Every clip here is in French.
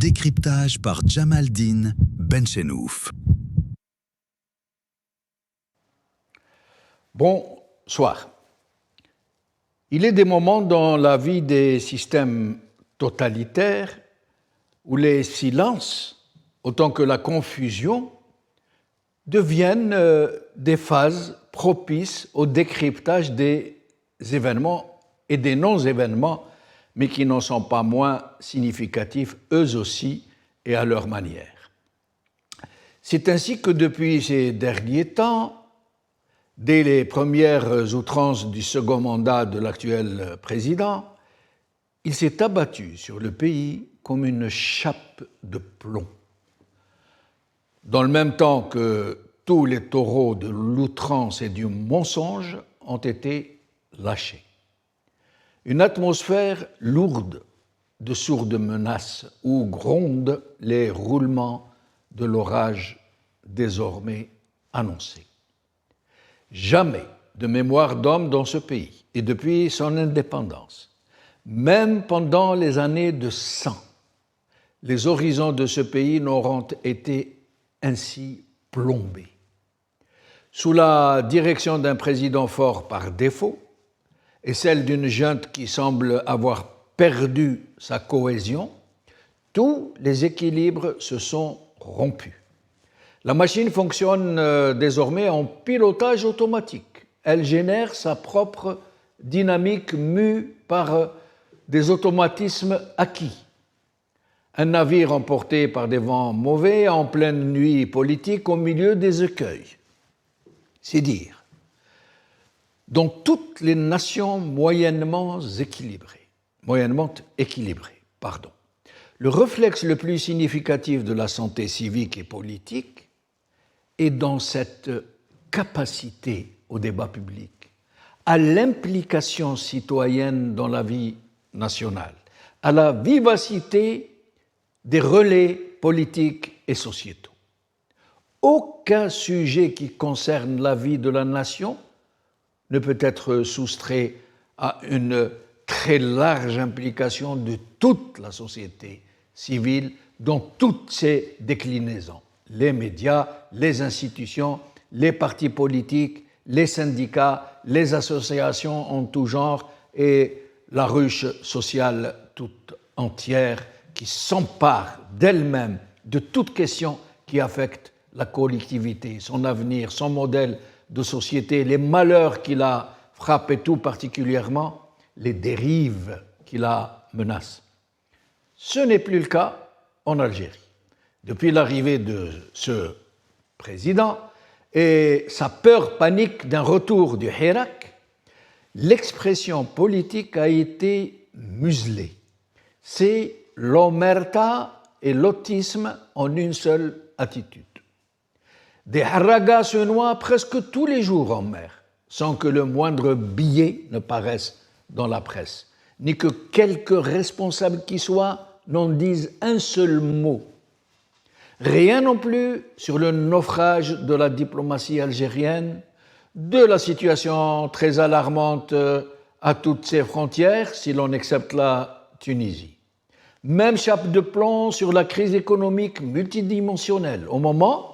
Décryptage par Jamaldine Benchenouf. Bonsoir. Il est des moments dans la vie des systèmes totalitaires où les silences, autant que la confusion, deviennent des phases propices au décryptage des événements et des non-événements, mais qui n'en sont pas moins significatifs, eux aussi, et à leur manière. C'est ainsi que depuis ces derniers temps, dès les premières outrances du second mandat de l'actuel président, il s'est abattu sur le pays comme une chape de plomb. Dans le même temps que tous les taureaux de l'outrance et du mensonge ont été lâchés. Une atmosphère lourde de sourdes menaces où grondent les roulements de l'orage désormais annoncé. Jamais de mémoire d'homme dans ce pays, et depuis son indépendance, même pendant les années de sang, les horizons de ce pays n'auront été ainsi plombés. Sous la direction d'un président fort par défaut et celle d'une junte qui semble avoir perdu sa cohésion, tous les équilibres se sont rompus. La machine fonctionne désormais en pilotage automatique. Elle génère sa propre dynamique mue par des automatismes acquis. Un navire emporté par des vents mauvais en pleine nuit politique au milieu des écueils. C'est dire. Dans toutes les nations moyennement équilibrées, le réflexe le plus significatif de la santé civique et politique est dans cette capacité au débat public, à l'implication citoyenne dans la vie nationale, à la vivacité des relais politiques et sociétaux. Aucun sujet qui concerne la vie de la nation ne peut être soustrait à une très large implication de toute la société civile dans toutes ses déclinaisons. Les médias, les institutions, les partis politiques, les syndicats, les associations en tout genre et la ruche sociale toute entière qui s'empare d'elle-même de toute question qui affecte la collectivité, son avenir, son modèle de société, les malheurs qui la frappent et tout particulièrement les dérives qui la menacent. Ce n'est plus le cas en Algérie. Depuis l'arrivée de ce président et sa peur panique d'un retour du Hirak, l'expression politique a été muselée. C'est l'omerta et l'autisme en une seule attitude. Des haragas se noient presque tous les jours en mer, sans que le moindre billet ne paraisse dans la presse, ni que quelque responsable qui soit n'en dise un seul mot. Rien non plus sur le naufrage de la diplomatie algérienne, de la situation très alarmante à toutes ses frontières, si l'on accepte la Tunisie. Même chape de plomb sur la crise économique multidimensionnelle, au moment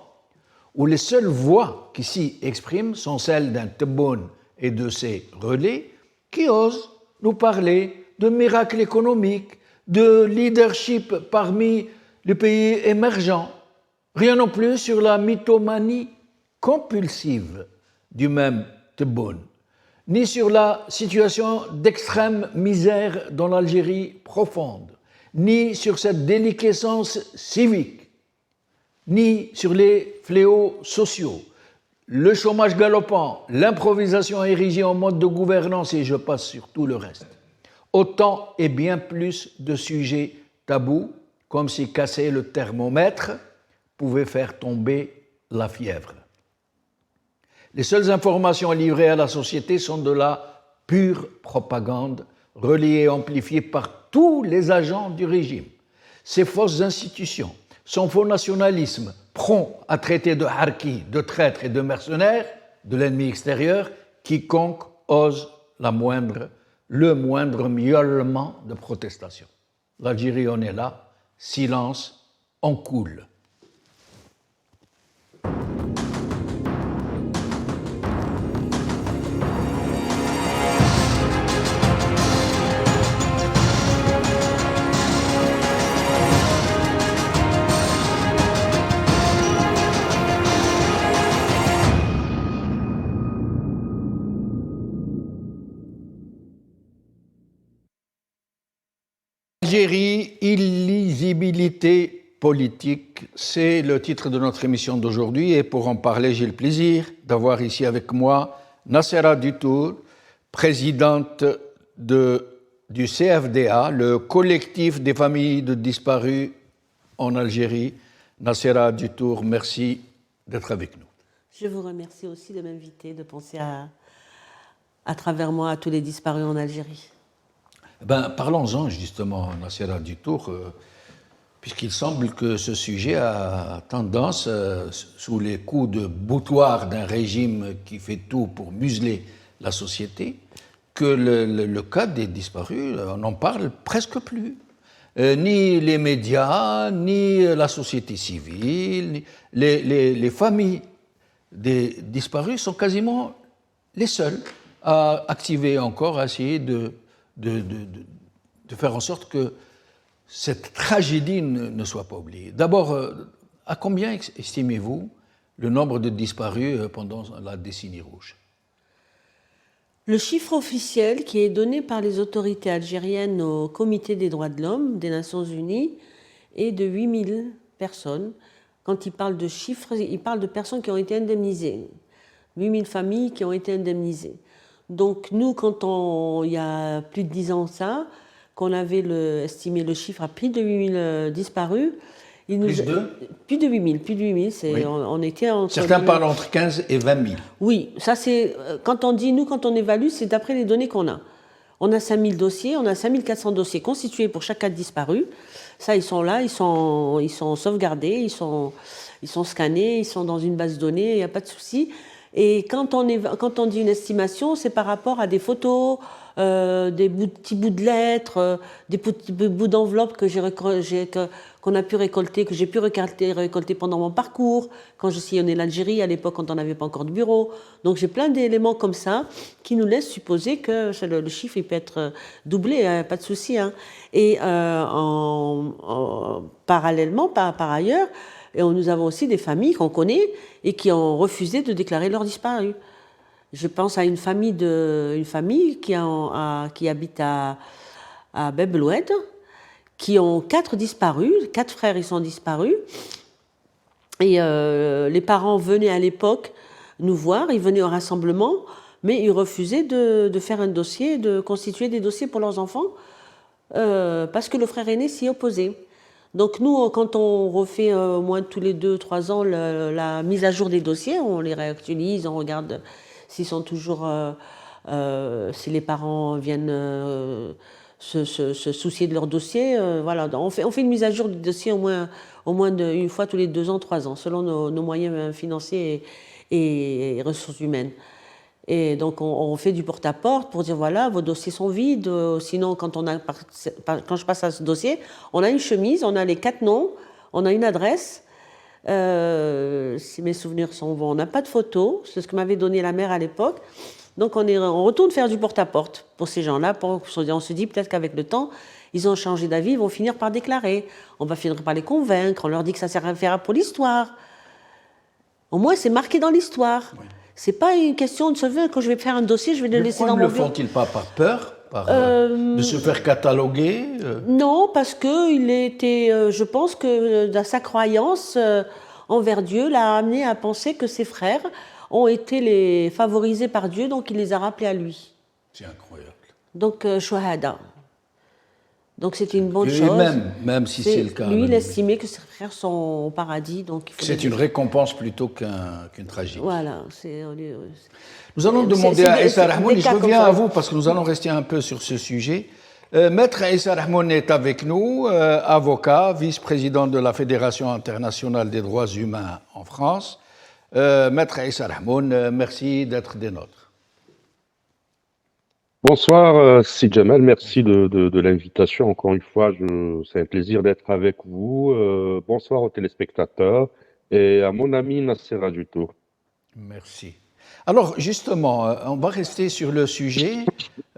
où les seules voix qui s'y expriment sont celles d'un Tebboune et de ses relais qui osent nous parler de miracles économiques, de leadership parmi les pays émergents. Rien non plus sur la mythomanie compulsive du même Tebboune, ni sur la situation d'extrême misère dans l'Algérie profonde, ni sur cette déliquescence civique, ni sur les fléaux sociaux, le chômage galopant, l'improvisation érigée en mode de gouvernance et je passe sur tout le reste. Autant et bien plus de sujets tabous, comme si casser le thermomètre pouvait faire tomber la fièvre. Les seules informations livrées à la société sont de la pure propagande, reliée et amplifiée par tous les agents du régime. Ces fausses institutions, son faux nationalisme, prompt à traiter de harkis, de traîtres et de mercenaires, de l'ennemi extérieur, quiconque ose le moindre miaulement de protestation. L'Algérie en est là, silence, on coule. Algérie, illisibilité politique, c'est le titre de notre émission d'aujourd'hui et pour en parler, j'ai le plaisir d'avoir ici avec moi Nassera Dutour, présidente du CFDA, le collectif des familles de disparus en Algérie. Nassera Dutour, merci d'être avec nous. Je vous remercie aussi de m'inviter, de penser à travers moi à tous les disparus en Algérie. Parlons-en justement, Nassera Dutour, puisqu'il semble que ce sujet a tendance, sous les coups de boutoir d'un régime qui fait tout pour museler la société, que le cas des disparus, on n'en parle presque plus. Ni les médias, ni la société civile, les familles des disparus sont quasiment les seuls à activer encore, à essayer de faire en sorte que cette tragédie ne soit pas oubliée. D'abord, à combien estimez-vous le nombre de disparus pendant la décennie rouge? Le chiffre officiel qui est donné par les autorités algériennes au Comité des droits de l'homme des Nations Unies est de 8000 personnes. Quand ils parlent de chiffres, ils parlent de personnes qui ont été indemnisées. 8000 familles qui ont été indemnisées. Donc nous, il y a plus de 10 ans qu'on avait estimé le chiffre à plus de 8000 disparus. Plus de 8000, oui. On était entre... Certains parlent entre 15 et 20 000. Oui, ça c'est... Quand on évalue, c'est d'après les données qu'on a. On a 5000 dossiers, on a 5400 dossiers constitués pour chaque cas de disparu. Ça, ils sont là, ils sont sauvegardés, ils sont scannés, ils sont dans une base de données, il n'y a pas de souci. Et quand on dit une estimation, c'est par rapport à des photos, des petits bouts de lettres, des petits bouts d'enveloppes qu'on a pu récolter, que j'ai pu récolter pendant mon parcours, quand je sillonnais l'Algérie, à l'époque quand on n'avait pas encore de bureau. Donc j'ai plein d'éléments comme ça qui nous laissent supposer que le chiffre il peut être doublé, hein, pas de souci. Hein. Et parallèlement, par ailleurs, et nous avons aussi des familles qu'on connaît et qui ont refusé de déclarer leurs disparus. Je pense à une famille qui habite à Bab el Oued, qui ont 4 disparus, 4 frères ils sont disparus. Et les parents venaient à l'époque nous voir, ils venaient au rassemblement, mais ils refusaient de faire un dossier, de constituer des dossiers pour leurs enfants, parce que le frère aîné s'y opposait. Donc nous, quand on refait au moins tous les 2-3 ans la mise à jour des dossiers, on les réactualise, on regarde s'ils sont toujours, si les parents viennent se soucier de leur dossier. Voilà, on fait une mise à jour du dossier au moins une fois tous les 2 ans, 3 ans, selon nos moyens financiers et ressources humaines. Et donc, on fait du porte-à-porte pour dire, voilà, vos dossiers sont vides. Sinon, quand je passe à ce dossier, on a une chemise, on a les 4 noms, on a une adresse. Si mes souvenirs sont bons, on n'a pas de photo. C'est ce que m'avait donné la mère à l'époque. Donc, on retourne faire du porte-à-porte pour ces gens-là. On se dit peut-être qu'avec le temps, ils ont changé d'avis, ils vont finir par déclarer. On va finir par les convaincre. On leur dit que ça sert à faire pour l'histoire. Au moins, c'est marqué dans l'histoire. Oui. C'est pas une question de se faire, quand je vais faire un dossier, je vais le laisser dans mon bureau. Ne le font-ils pas par peur de se faire cataloguer Non, parce que je pense que dans sa croyance envers Dieu l'a amené à penser que ses frères ont été les favorisés par Dieu, donc il les a rappelés à lui. C'est incroyable. Donc, shuhada. Donc c'était une bonne chose. Même si c'est le cas. Lui, il estimait que ses frères sont au paradis. Donc c'est une récompense plutôt qu'une tragédie. Voilà. Nous allons demander à Issa Rahmoun, et je reviens à vous parce que nous allons rester un peu sur ce sujet. Maître Issa Rahmoun est avec nous, avocat, vice-président de la Fédération internationale des droits humains en France. Maître Issa Rahmoun, merci d'être des nôtres. Bonsoir, Sid Jamal. Merci de l'invitation. Encore une fois, c'est un plaisir d'être avec vous. Bonsoir aux téléspectateurs et à mon ami Nasser Dutour. Merci. Alors, justement, on va rester sur le sujet.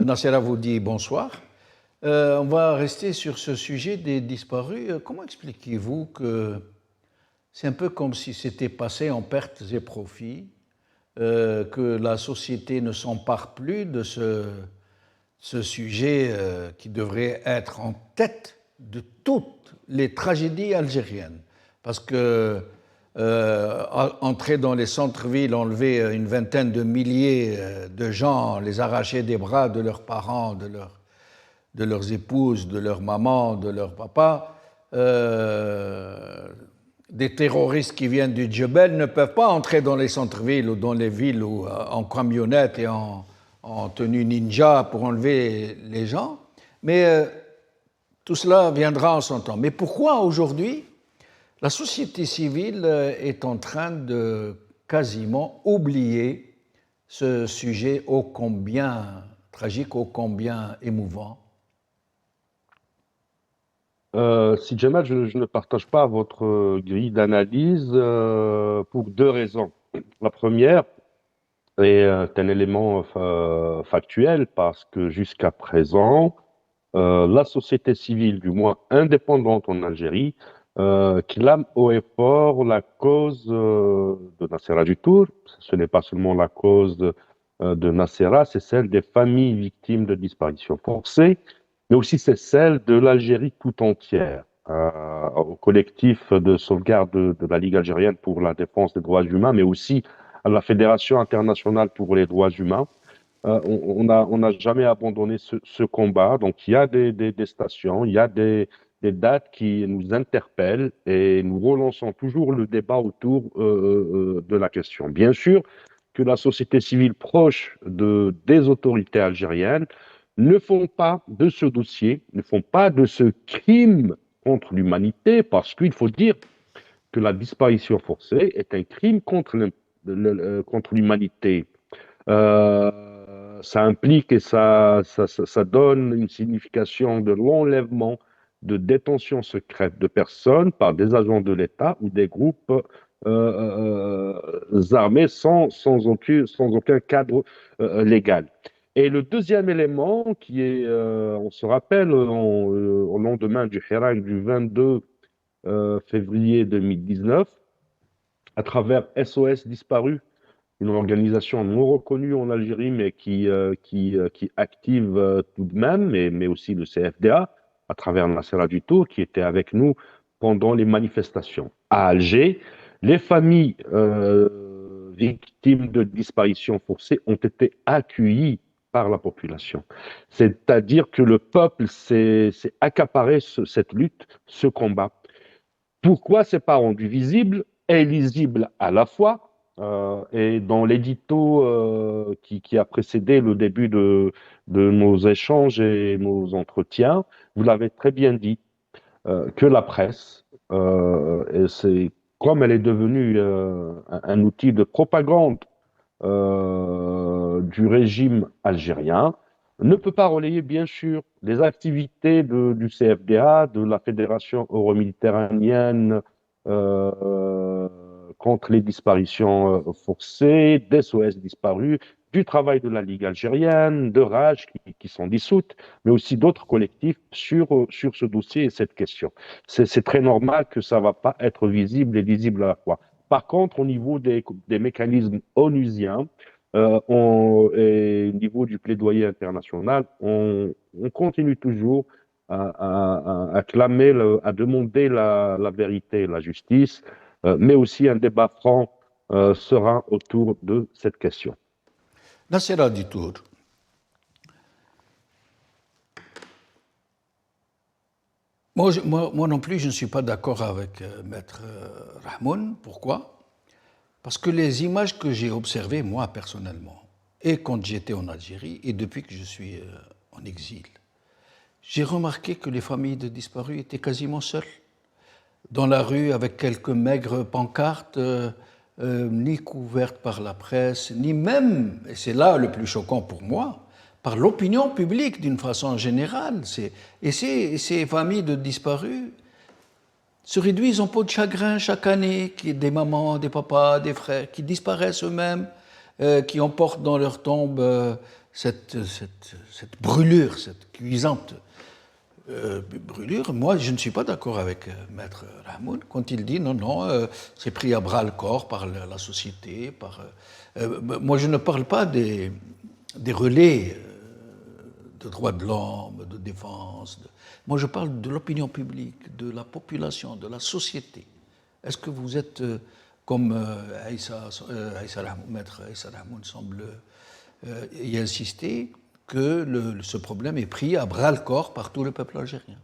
Nassera vous dit bonsoir. On va rester sur ce sujet des disparus. Comment expliquez-vous que c'est un peu comme si c'était passé en pertes et profits, que la société ne s'empare plus de ce sujet qui devrait être en tête de toutes les tragédies algériennes? Parce que entrer dans les centres-villes, enlever une vingtaine de milliers de gens, les arracher des bras de leurs parents, de leurs épouses, de leurs mamans, de leurs papas, des terroristes qui viennent du Djebel ne peuvent pas entrer dans les centres-villes ou dans les villes ou en camionnette et en tenue ninja pour enlever les gens. Mais tout cela viendra en son temps. Mais pourquoi aujourd'hui la société civile est en train de quasiment oublier ce sujet ô combien tragique, ô combien émouvant? Si Jamal, je ne partage pas votre grille d'analyse pour deux raisons. La première est un élément factuel parce que jusqu'à présent, la société civile, du moins indépendante en Algérie, clame haut et fort la cause de Nassera Dutour. Ce n'est pas seulement la cause de Nassera, c'est celle des familles victimes de disparitions forcées, mais aussi c'est celle de l'Algérie tout entière. Au collectif de sauvegarde de la Ligue algérienne pour la défense des droits humains, mais aussi à la Fédération internationale pour les droits humains. On n'a jamais abandonné ce combat. Donc, il y a des stations, il y a des dates qui nous interpellent et nous relançons toujours le débat autour de la question. Bien sûr que la société civile proche des autorités algériennes ne font pas de ce dossier, ne font pas de ce crime contre l'humanité, parce qu'il faut dire que la disparition forcée est un crime contre l'humanité. Ça implique et ça donne une signification de l'enlèvement, de détention secrète de personnes par des agents de l'État ou des groupes armés sans aucun cadre légal. Et le deuxième élément, qui est, on se rappelle, au lendemain du Hirak du 22 février 2019, à travers SOS Disparus, une organisation non reconnue en Algérie, mais qui active tout de même, mais aussi le CFDA, à travers Nassera Dutour, qui était avec nous pendant les manifestations. À Alger, les familles victimes de disparitions forcées ont été accueillies par la population. C'est-à-dire que le peuple s'est accaparé cette lutte, ce combat. Pourquoi c'est pas rendu visible et lisible à la fois? Et dans l'édito qui a précédé le début de nos échanges et nos entretiens, vous l'avez très bien dit, que la presse, comme elle est devenue un outil de propagande du régime algérien, ne peut pas relayer, bien sûr, les activités du CFDA, de la Fédération euro-méditerranéenne contre les disparitions forcées, des SOS disparus, du travail de la Ligue algérienne, de RAJ qui sont dissoutes, mais aussi d'autres collectifs sur ce dossier et cette question. C'est très normal que ça ne va pas être visible et lisible à la fois. Par contre, au niveau des mécanismes onusiens, et au niveau du plaidoyer international, on continue toujours à clamer, à demander la vérité et la justice, mais aussi un débat franc serein autour de cette question. Nassera Dutour, moi non plus, je ne suis pas d'accord avec Maître Rahmoun. Pourquoi? Parce que les images que j'ai observées, moi personnellement, et quand j'étais en Algérie, et depuis que je suis en exil, j'ai remarqué que les familles de disparus étaient quasiment seules, dans la rue avec quelques maigres pancartes, ni couvertes par la presse, ni même, et c'est là le plus choquant pour moi, par l'opinion publique d'une façon générale. Et ces familles de disparus se réduisent en peau de chagrin chaque année, des mamans, des papas, des frères, qui disparaissent eux-mêmes, qui emportent dans leur tombe cette brûlure, cette cuisante brûlure. Moi, je ne suis pas d'accord avec Maître Rahmoun quand il dit non, c'est pris à bras le corps par la société. Moi, je ne parle pas des relais de droits de l'homme, de défense. Moi, je parle de l'opinion publique, de la population, de la société. Est-ce que vous êtes comme Maître Aïssa Rahmoun semble y insister, que ce problème est pris à bras-le-corps par tout le peuple algérien?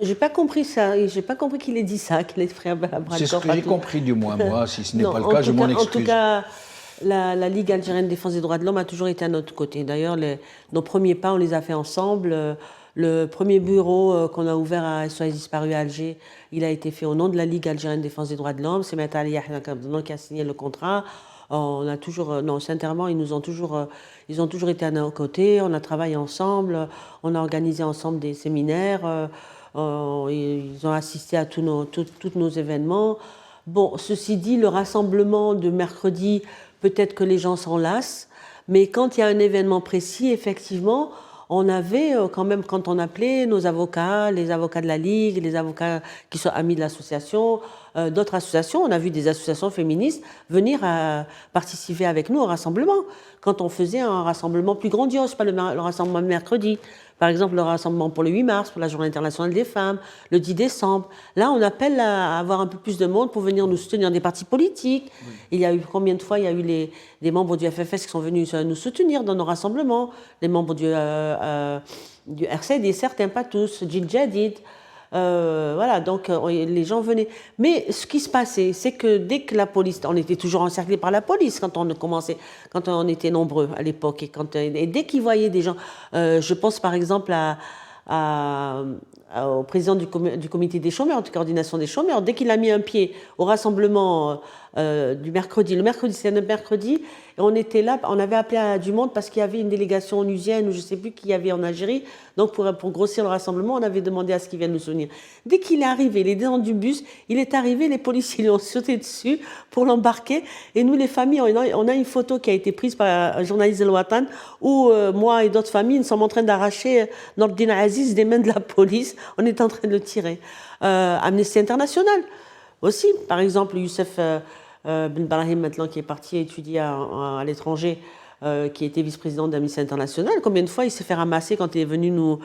J'ai pas compris ça. J'ai pas compris qu'il ait dit ça, qu'il est pris à bras-le-corps. C'est ce que j'ai compris, du moins, moi. Si ce n'est pas le cas, je m'en excuse. En tout cas, la Ligue algérienne de défense des droits de l'homme a toujours été à notre côté. D'ailleurs, nos premiers pas, on les a fait ensemble. Le premier bureau qu'on a ouvert à SOS Disparus à Alger, il a été fait au nom de la Ligue algérienne de défense des droits de l'homme. C'est Maître Ali Yahya Kabdounan qui a signé le contrat. On a toujours, non, sincèrement, ils ont toujours été à nos côtés. On a travaillé ensemble. On a organisé ensemble des séminaires. Ils ont assisté à tous nos événements. Bon, ceci dit, le rassemblement de mercredi, peut-être que les gens s'en lassent, mais quand il y a un événement précis, effectivement, on avait quand même, quand on appelait nos avocats, les avocats de la Ligue, les avocats qui sont amis de l'association, d'autres associations, on a vu des associations féministes venir participer avec nous au rassemblement. Quand on faisait un rassemblement plus grandiose, pas le rassemblement de mercredi, par exemple le rassemblement pour le 8 mars, pour la Journée internationale des femmes, le 10 décembre. Là, on appelle à avoir un peu plus de monde pour venir nous soutenir, des partis politiques. Oui. Il y a eu combien de fois, il y a eu des membres du FFS qui sont venus nous soutenir dans nos rassemblements, les membres du RCD, certains, pas tous, Djil Jadid. Voilà, donc les gens venaient. Mais ce qui se passait, c'est que dès que la police, on était toujours encerclés par la police quand on commençait, quand on était nombreux à l'époque, et dès qu'ils voyaient des gens, je pense par exemple au président du comité des chômeurs, de coordination des chômeurs, dès qu'il a mis un pied au rassemblement du mercredi, le mercredi, c'est un mercredi, et on était là, on avait appelé à du monde parce qu'il y avait une délégation onusienne ou je ne sais plus qui y avait en Algérie, donc pour grossir le rassemblement, on avait demandé à ce qu'il vienne nous soutenir. Dès qu'il est arrivé, il est dans du bus, il est arrivé, les policiers lui ont sauté dessus pour l'embarquer, et nous les familles, on a une photo qui a été prise par un journaliste de l'Ouatan où moi et d'autres familles, nous sommes en train d'arracher Nordine Aziz des mains de la police, on est en train de le tirer. Amnesty International aussi, par exemple, Youssef Ben Brahim, maintenant, qui est parti étudier à l'étranger, qui était vice-président d'Amnesty International, combien de fois il s'est fait ramasser quand il est venu nous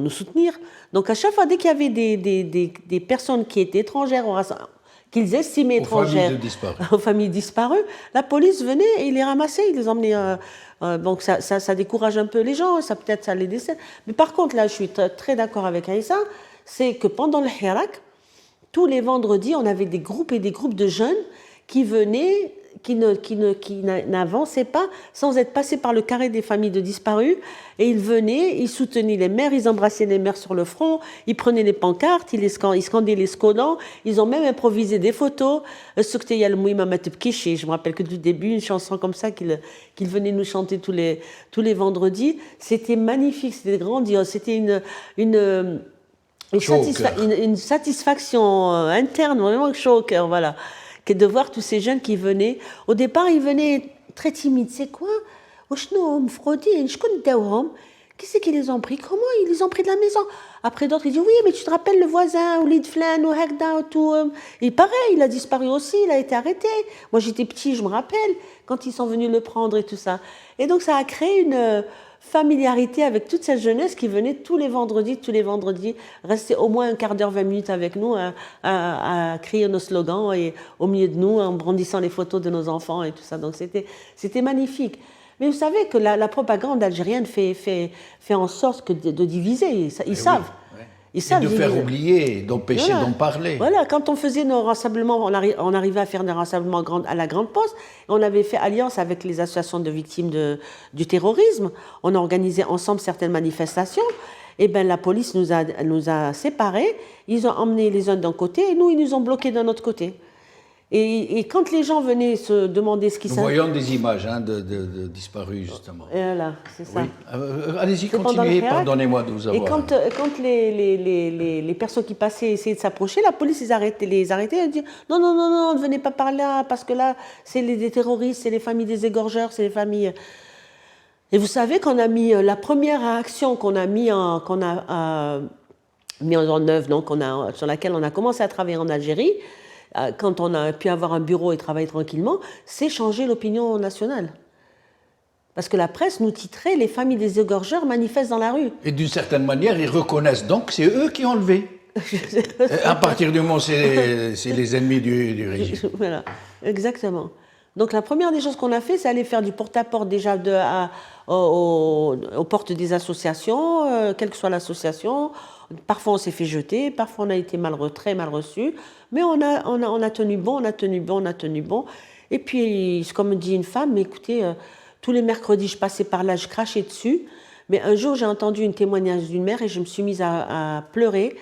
soutenir. Donc à chaque fois, dès qu'il y avait des personnes qui étaient étrangères, qu'ils estimaient étrangères, aux familles disparues, la police venait et il les ramassait, il les emmenait. Donc ça décourage un peu les gens, peut-être ça les dessert. Mais par contre, là, je suis très d'accord avec Aïssa, c'est que pendant le Hirak, tous les vendredis, on avait des groupes et des groupes de jeunes qui venaient, qui n'avançaient pas sans être passés par le carré des familles de disparus. Et ils venaient, ils soutenaient les mères, ils embrassaient les mères sur le front, ils prenaient les pancartes, ils scandaient les slogans, ils ont même improvisé des photos. Je me rappelle que du début, une chanson comme ça qu'ils venaient nous chanter tous les vendredis. C'était magnifique, c'était grandiose, c'était une satisfaction interne, vraiment chaud au cœur, voilà, que de voir tous ces jeunes qui venaient. Au départ, ils venaient très timides. C'est quoi? Qui c'est qui les ont pris? Comment ils les ont pris de la maison? Après d'autres, ils disent oui, mais tu te rappelles le voisin, ou l'idflan, ou Hekda, ou tout. Et pareil, il a disparu aussi, il a été arrêté. Moi, j'étais petit, je me rappelle, quand ils sont venus le prendre et tout ça. Et donc, ça a créé une familiarité avec toute cette jeunesse qui venait tous les vendredis, rester au moins un quart d'heure, 20 minutes avec nous à crier nos slogans et au milieu de nous en brandissant les photos de nos enfants et tout ça. Donc c'était magnifique. Mais vous savez que la propagande algérienne fait en sorte de diviser. Ils savent. Et de faire oublier, d'empêcher d'en parler. Voilà, quand on faisait nos rassemblements, on arrivait à faire des rassemblements à la Grande Poste. On avait fait alliance avec les associations de victimes du terrorisme. On organisait ensemble certaines manifestations. Et bien, la police nous a séparés. Ils ont emmené les uns d'un côté et nous, ils nous ont bloqués d'un autre côté. Et quand les gens venaient se demander ce qui Nous voyons des images de disparus, justement. Et voilà, c'est ça. Oui. Allez-y, C'est pendant continuez, le Hirak. pardonnez-moi de vous avoir. Et quand les personnes qui passaient essayaient de s'approcher, la police les arrêtait. Elle dit non, non, non, non, ne venez pas par là, parce que là, c'est des terroristes, c'est les familles des égorgeurs, c'est les familles. Et vous savez qu'on a mis la première action qu'on a mis en œuvre, donc sur laquelle on a commencé à travailler en Algérie, quand on a pu avoir un bureau et travailler tranquillement, c'est changer l'opinion nationale. Parce que la presse nous titrait « Les familles des égorgeurs manifestent dans la rue ». Et d'une certaine manière, ils reconnaissent donc que c'est eux qui ont enlevé. À partir du moment où c'est les ennemis du régime. Voilà, exactement. Donc la première des choses qu'on a fait, c'est aller faire du porte-à-porte déjà aux portes des associations, quelle que soit l'association. Parfois on s'est fait jeter, parfois on a été très mal reçu, mais on a tenu bon, on a tenu bon. Et puis, comme dit une femme, mais écoutez, tous les mercredis je passais par là, je crachais dessus, mais un jour j'ai entendu un témoignage d'une mère et je me suis mise à pleurer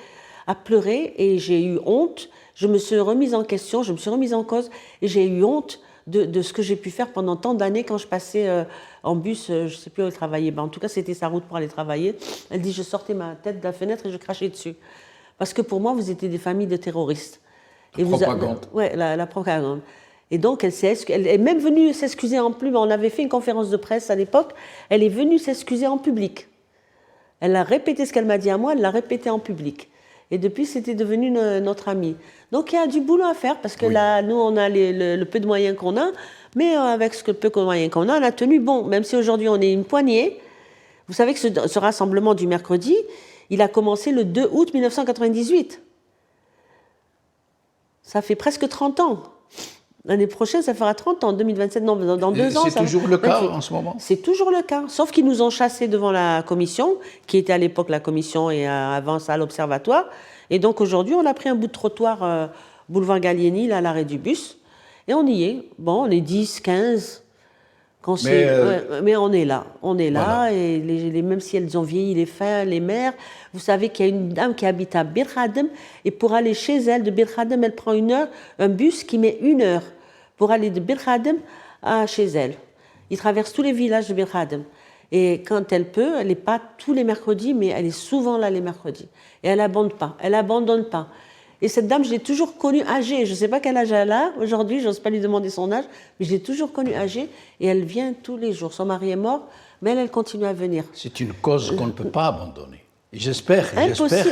et j'ai eu honte. Je me suis remise en question, je me suis remise en cause et j'ai eu honte de ce que j'ai pu faire pendant tant d'années quand je passais en bus, je ne sais plus où elle travaillait, en tout cas c'était sa route pour aller travailler. Elle dit, je sortais ma tête de la fenêtre et je crachais dessus. Parce que pour moi, vous étiez des familles de terroristes. La propagande. Oui, la propagande. Et donc, elle est même venue s'excuser en plus. On avait fait une conférence de presse à l'époque. Elle est venue s'excuser en public. Elle a répété ce qu'elle m'a dit à moi, elle l'a répété en public. Et depuis, c'était devenu notre amie. Donc, il y a du boulot à faire parce que là, nous, on a le peu de moyens qu'on a. Mais avec ce peu de moyens qu'on a, on a tenu bon. Même si aujourd'hui, on est une poignée. Vous savez que ce rassemblement du mercredi, il a commencé le 2 août 1998. Ça fait presque 30 ans. L'année prochaine, ça fera 30 ans, 2027, non, dans 2 ans. C'est toujours le cas en ce moment? C'est toujours le cas, sauf qu'ils nous ont chassés devant la commission, qui était à l'époque la commission et avant ça l'observatoire. Et donc aujourd'hui, on a pris un bout de trottoir boulevard Gallieni, là, à l'arrêt du bus, et on y est. Bon, on est 10, 15, mais on est là. On est là, voilà. Et même si elles ont vieilli, les mères, vous savez qu'il y a une dame qui habite à Bir Khadem, et pour aller chez elle, de Bir Khadem, elle prend 1 heure, un bus qui met 1 heure pour aller de Bir Khadem à chez elle. Il traverse tous les villages de Bir Khadem. Et quand elle peut, elle n'est pas tous les mercredis, mais elle est souvent là les mercredis. Et elle n'abandonne pas. Et cette dame, je l'ai toujours connue âgée. Je ne sais pas quel âge elle a aujourd'hui, je n'ose pas lui demander son âge, mais je l'ai toujours connue âgée. Et elle vient tous les jours. Son mari est mort, mais elle continue à venir. C'est une cause qu'on ne peut pas abandonner. Et j'espère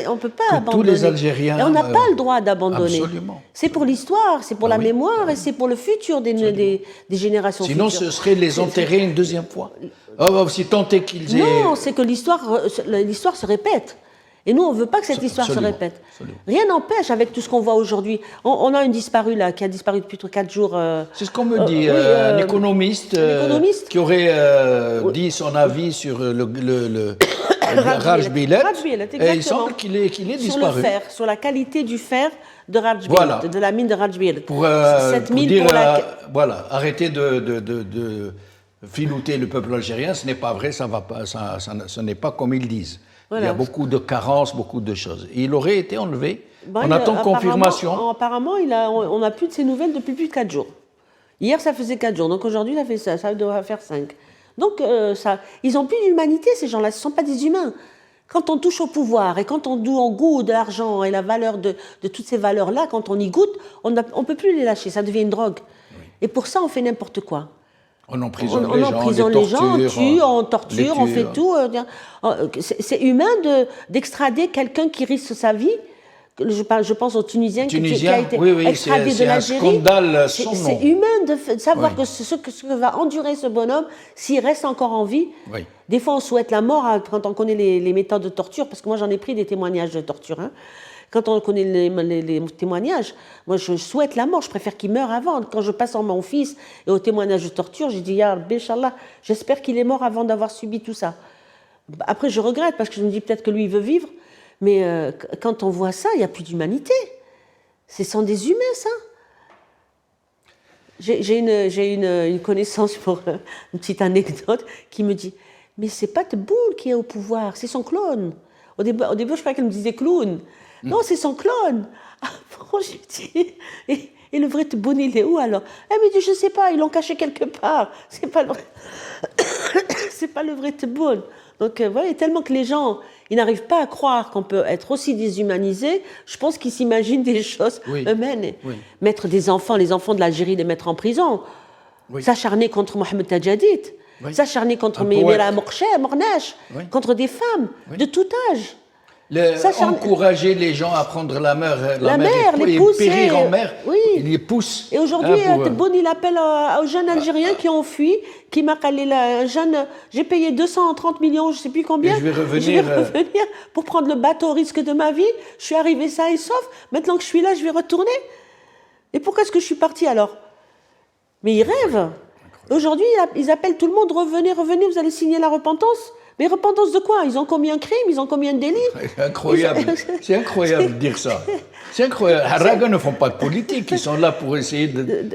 on peut pas que abandonner. Tous les Algériens... Et on n'a pas le droit d'abandonner. Absolument. C'est pour l'histoire, c'est pour la mémoire et c'est pour le futur des générations Sinon, futures. ce serait les enterrer une deuxième fois. Si tant est qu'ils aient... Non, c'est que l'histoire se répète. Et nous, on ne veut pas que cette histoire se répète. Absolument. Rien n'empêche, avec tout ce qu'on voit aujourd'hui. On a une disparue, là, qui a disparu depuis 4 jours. C'est ce qu'on me dit, un économiste qui aurait dit son avis sur le Rajbilet. Et il semble qu'il est disparu. Sur le fer, sur la qualité du fer de Rajbilet, voilà. De la mine de Rajbilet. Cette mine voilà, arrêter de filouter le peuple algérien, ce n'est pas vrai, ce n'est pas comme ils disent. Voilà. Il y a beaucoup de carences, beaucoup de choses. Et il aurait été enlevé. On attend confirmation. Apparemment, on n'a plus de ces nouvelles depuis plus de 4 jours. Hier, ça faisait 4 jours. Donc aujourd'hui, ça doit faire 5. Donc, ils n'ont plus d'humanité, ces gens-là. Ce ne sont pas des humains. Quand on touche au pouvoir et quand on goûte de l'argent et la valeur de toutes ces valeurs-là, quand on y goûte, on ne peut plus les lâcher. Ça devient une drogue. Oui. Et pour ça, on fait n'importe quoi. On emprisonne les gens, on tue, on torture, on fait tout. C'est humain d'extrader quelqu'un qui risque sa vie. Je pense aux Tunisiens qui a été extradé de l'Algérie. C'est humain de savoir que ce que va endurer ce bonhomme s'il reste encore en vie. Oui. Des fois, on souhaite la mort quand on connaît les méthodes de torture, parce que moi, j'en ai pris des témoignages de torture. Hein. Quand on connaît les témoignages, moi je souhaite la mort, je préfère qu'il meure avant. Quand je passe en mon fils et au témoignage de torture, j'ai dit, Ya Rabbi, Inch'Allah, j'espère qu'il est mort avant d'avoir subi tout ça. Après, je regrette parce que je me dis peut-être que lui, il veut vivre, mais quand on voit ça, il n'y a plus d'humanité. Ce sont des humains, ça. J'ai une connaissance, pour une petite anecdote, qui me dit, mais c'est pas Tebboune qui est au pouvoir, c'est son clone. Au début, je croyais qu'elle me disait clown. Non, c'est son clone. Et Et le vrai Tebboune, il est où alors? Elle me dit, je sais pas, ils l'ont caché quelque part. C'est pas le vrai, c'est pas le vrai Tebboune. Donc, vous voyez, tellement que les gens, ils n'arrivent pas à croire qu'on peut être aussi déshumanisé, je pense qu'ils s'imaginent des choses Oui. eux-mêmes. Oui. Mettre des enfants, les enfants de l'Algérie, les mettre en prison. Oui. S'acharner contre Mohamed Tajadid. Oui. S'acharner contre Un Mira poète. Mornesh. Oui. Contre des femmes de tout âge. Encourager les gens à prendre la mer, les et pousser, périr en mer, oui. il les pousse. Et aujourd'hui, pour, Tebboune, il appelle aux jeunes Algériens qui ont fui, qui m'a calé un jeune, j'ai payé 230 millions, je ne sais plus combien. Et je vais revenir pour prendre le bateau au risque de ma vie. Je suis arrivé sain et sauf. Maintenant que je suis là, je vais retourner. Et pourquoi est-ce que je suis parti alors? Mais ils rêvent. Aujourd'hui, ils appellent tout le monde, revenez, revenez, vous allez signer la repentance. Mais repentance de quoi? Ils ont commis un crime, ils ont commis un délit. Incroyable. C'est incroyable de dire ça. C'est incroyable. Harraga ne font pas de politique, ils sont là pour essayer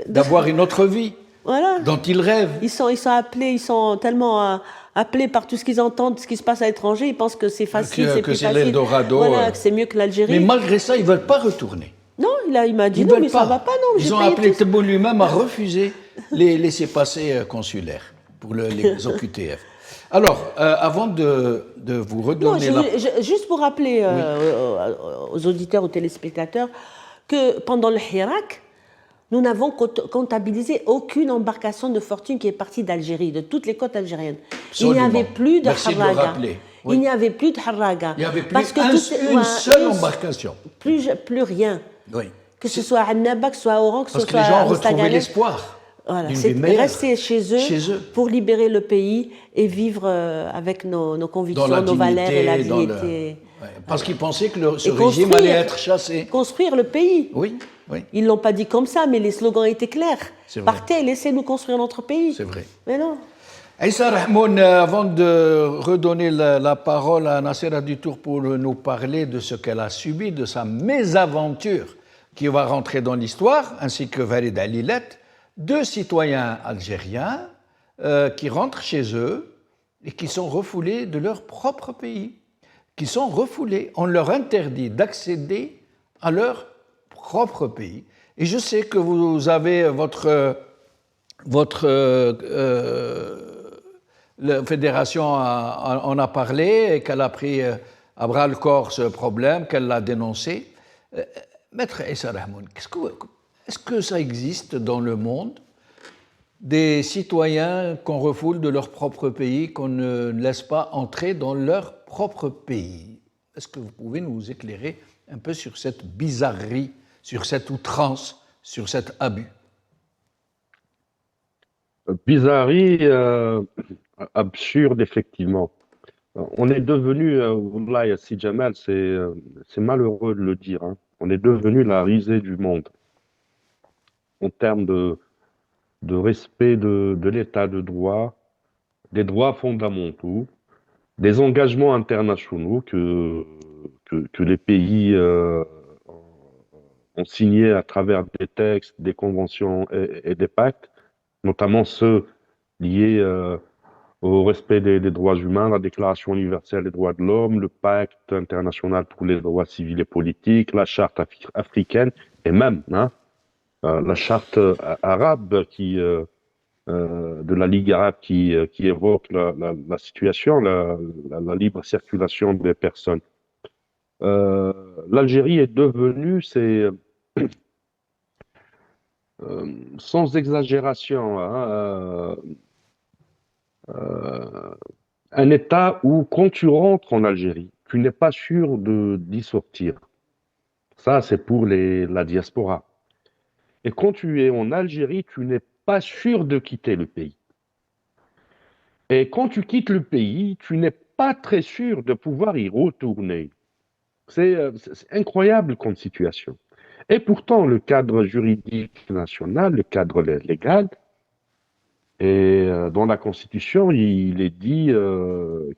d'avoir une autre vie voilà. dont ils rêvent. Ils sont appelés, ils sont tellement appelés par tout ce qu'ils entendent, ce qui se passe à l'étranger, ils pensent que c'est facile, c'est plus facile. l'Eldorado. Voilà, que c'est mieux que l'Algérie. Mais malgré ça, ils ne veulent pas retourner. Non, il m'a dit non, mais ça va pas, non. Ils ont appelé Tebboune lui-même à refuser les laissez-passer consulaires pour les OQTF. Alors, avant de vous redonner juste pour rappeler aux auditeurs, aux téléspectateurs, que pendant le Hirak, nous n'avons comptabilisé aucune embarcation de fortune qui est partie d'Algérie, de toutes les côtes algériennes. Absolument. Il n'y avait plus de Merci Harraga. De le rappeler. Oui. Il n'y avait plus de Harraga. Il n'y avait plus une seule embarcation. Plus rien. Oui. Que ce soit à Annaba, que ce soit à Oran, que ce soit à Parce que les gens retrouvaient l'espoir. Voilà, c'est rester chez eux pour libérer le pays et vivre avec nos convictions, nos valeurs et la dignité. Parce qu'ils pensaient que ce régime allait être chassé. Construire le pays. Oui, oui. Ils ne l'ont pas dit comme ça, mais les slogans étaient clairs. Partez, laissez-nous construire notre pays. C'est vrai. Mais non. Aïssa Rahmoun, avant de redonner la parole à Nassera Dutour pour nous parler de ce qu'elle a subi, de sa mésaventure qui va rentrer dans l'histoire, ainsi que Farid Alilet, deux citoyens algériens qui rentrent chez eux et qui sont refoulés de leur propre pays, qui sont refoulés. On leur interdit d'accéder à leur propre pays. Et je sais que vous avez la fédération en a parlé et qu'elle a pris à bras le corps ce problème, qu'elle l'a dénoncé. Maître Aïssa Rahmoun, est-ce que ça existe dans le monde, des citoyens qu'on refoule de leur propre pays, qu'on ne laisse pas entrer dans leur propre pays? Est-ce que vous pouvez nous éclairer un peu sur cette bizarrerie, sur cette outrance, sur cet abus? Bizarrerie, absurde, effectivement. On est devenu, Wallah, Yassi Jamal, c'est malheureux de le dire, hein. On est devenu la risée du monde en termes de respect de l'état de droit, des droits fondamentaux, des engagements internationaux que les pays ont signés à travers des textes, des conventions et des pactes, notamment ceux liés au respect des droits humains, la Déclaration universelle des droits de l'homme, le Pacte international pour les droits civils et politiques, la Charte africaine et même la Charte arabe de la Ligue arabe qui évoque la situation, la libre circulation des personnes. L'Algérie est devenue, sans exagération, un État où, quand tu rentres en Algérie, tu n'es pas sûr d'y sortir. Ça, c'est pour la diaspora. Et quand tu es en Algérie, tu n'es pas sûr de quitter le pays. Et quand tu quittes le pays, tu n'es pas très sûr de pouvoir y retourner. C'est incroyable comme situation. Et pourtant, le cadre juridique national, le cadre légal, et dans la Constitution, il est dit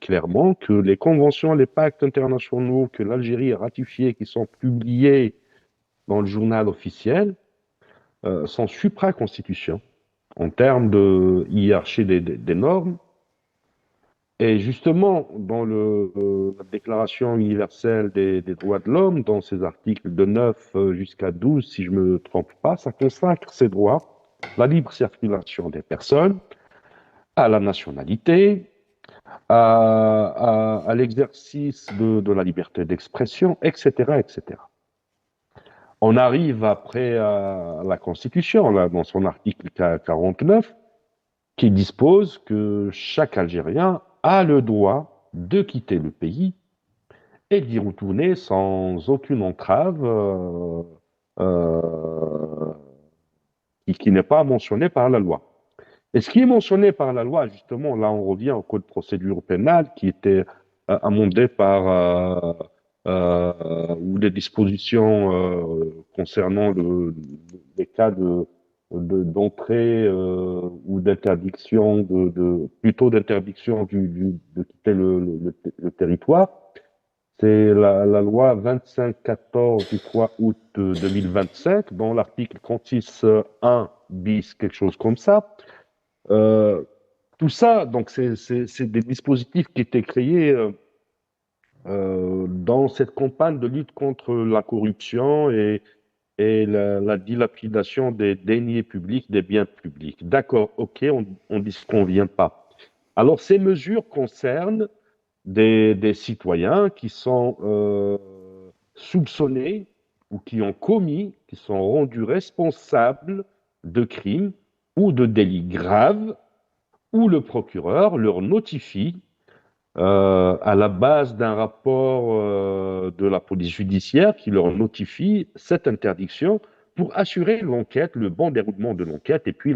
clairement que les conventions, les pactes internationaux que l'Algérie a ratifiés, qui sont publiés dans le journal officiel, sont supra-constitution en termes de hiérarchie des normes, Et justement, dans la Déclaration universelle des droits de l'homme, dans ses articles de 9 jusqu'à 12, si je ne me trompe pas, ça consacre ces droits, la libre circulation des personnes, à la nationalité, à l'exercice de la liberté d'expression, etc., etc. On arrive après à la Constitution, là, dans son article 49, qui dispose que chaque Algérien a le droit de quitter le pays et d'y retourner sans aucune entrave euh, qui n'est pas mentionnée par la loi. Et ce qui est mentionné par la loi, justement, là on revient au code de procédure pénale qui était amendé par ou des dispositions concernant les cas d'entrée ou d'interdiction plutôt d'interdiction de quitter le territoire. C'est la loi 2514 du 3 août 2025, dont l'article 36.1 bis, quelque chose comme ça. Tout ça, donc, c'est des dispositifs qui étaient créés dans cette campagne de lutte contre la corruption et la dilapidation des deniers publics, des biens publics. D'accord, ok, on ne disconvient pas. Alors, ces mesures concernent des citoyens qui sont soupçonnés ou qui ont commis, qui sont rendus responsables de crimes ou de délits graves, où le procureur leur notifie, à la base d'un rapport de la police judiciaire, qui leur notifie cette interdiction pour assurer l'enquête, le bon déroulement de l'enquête, et puis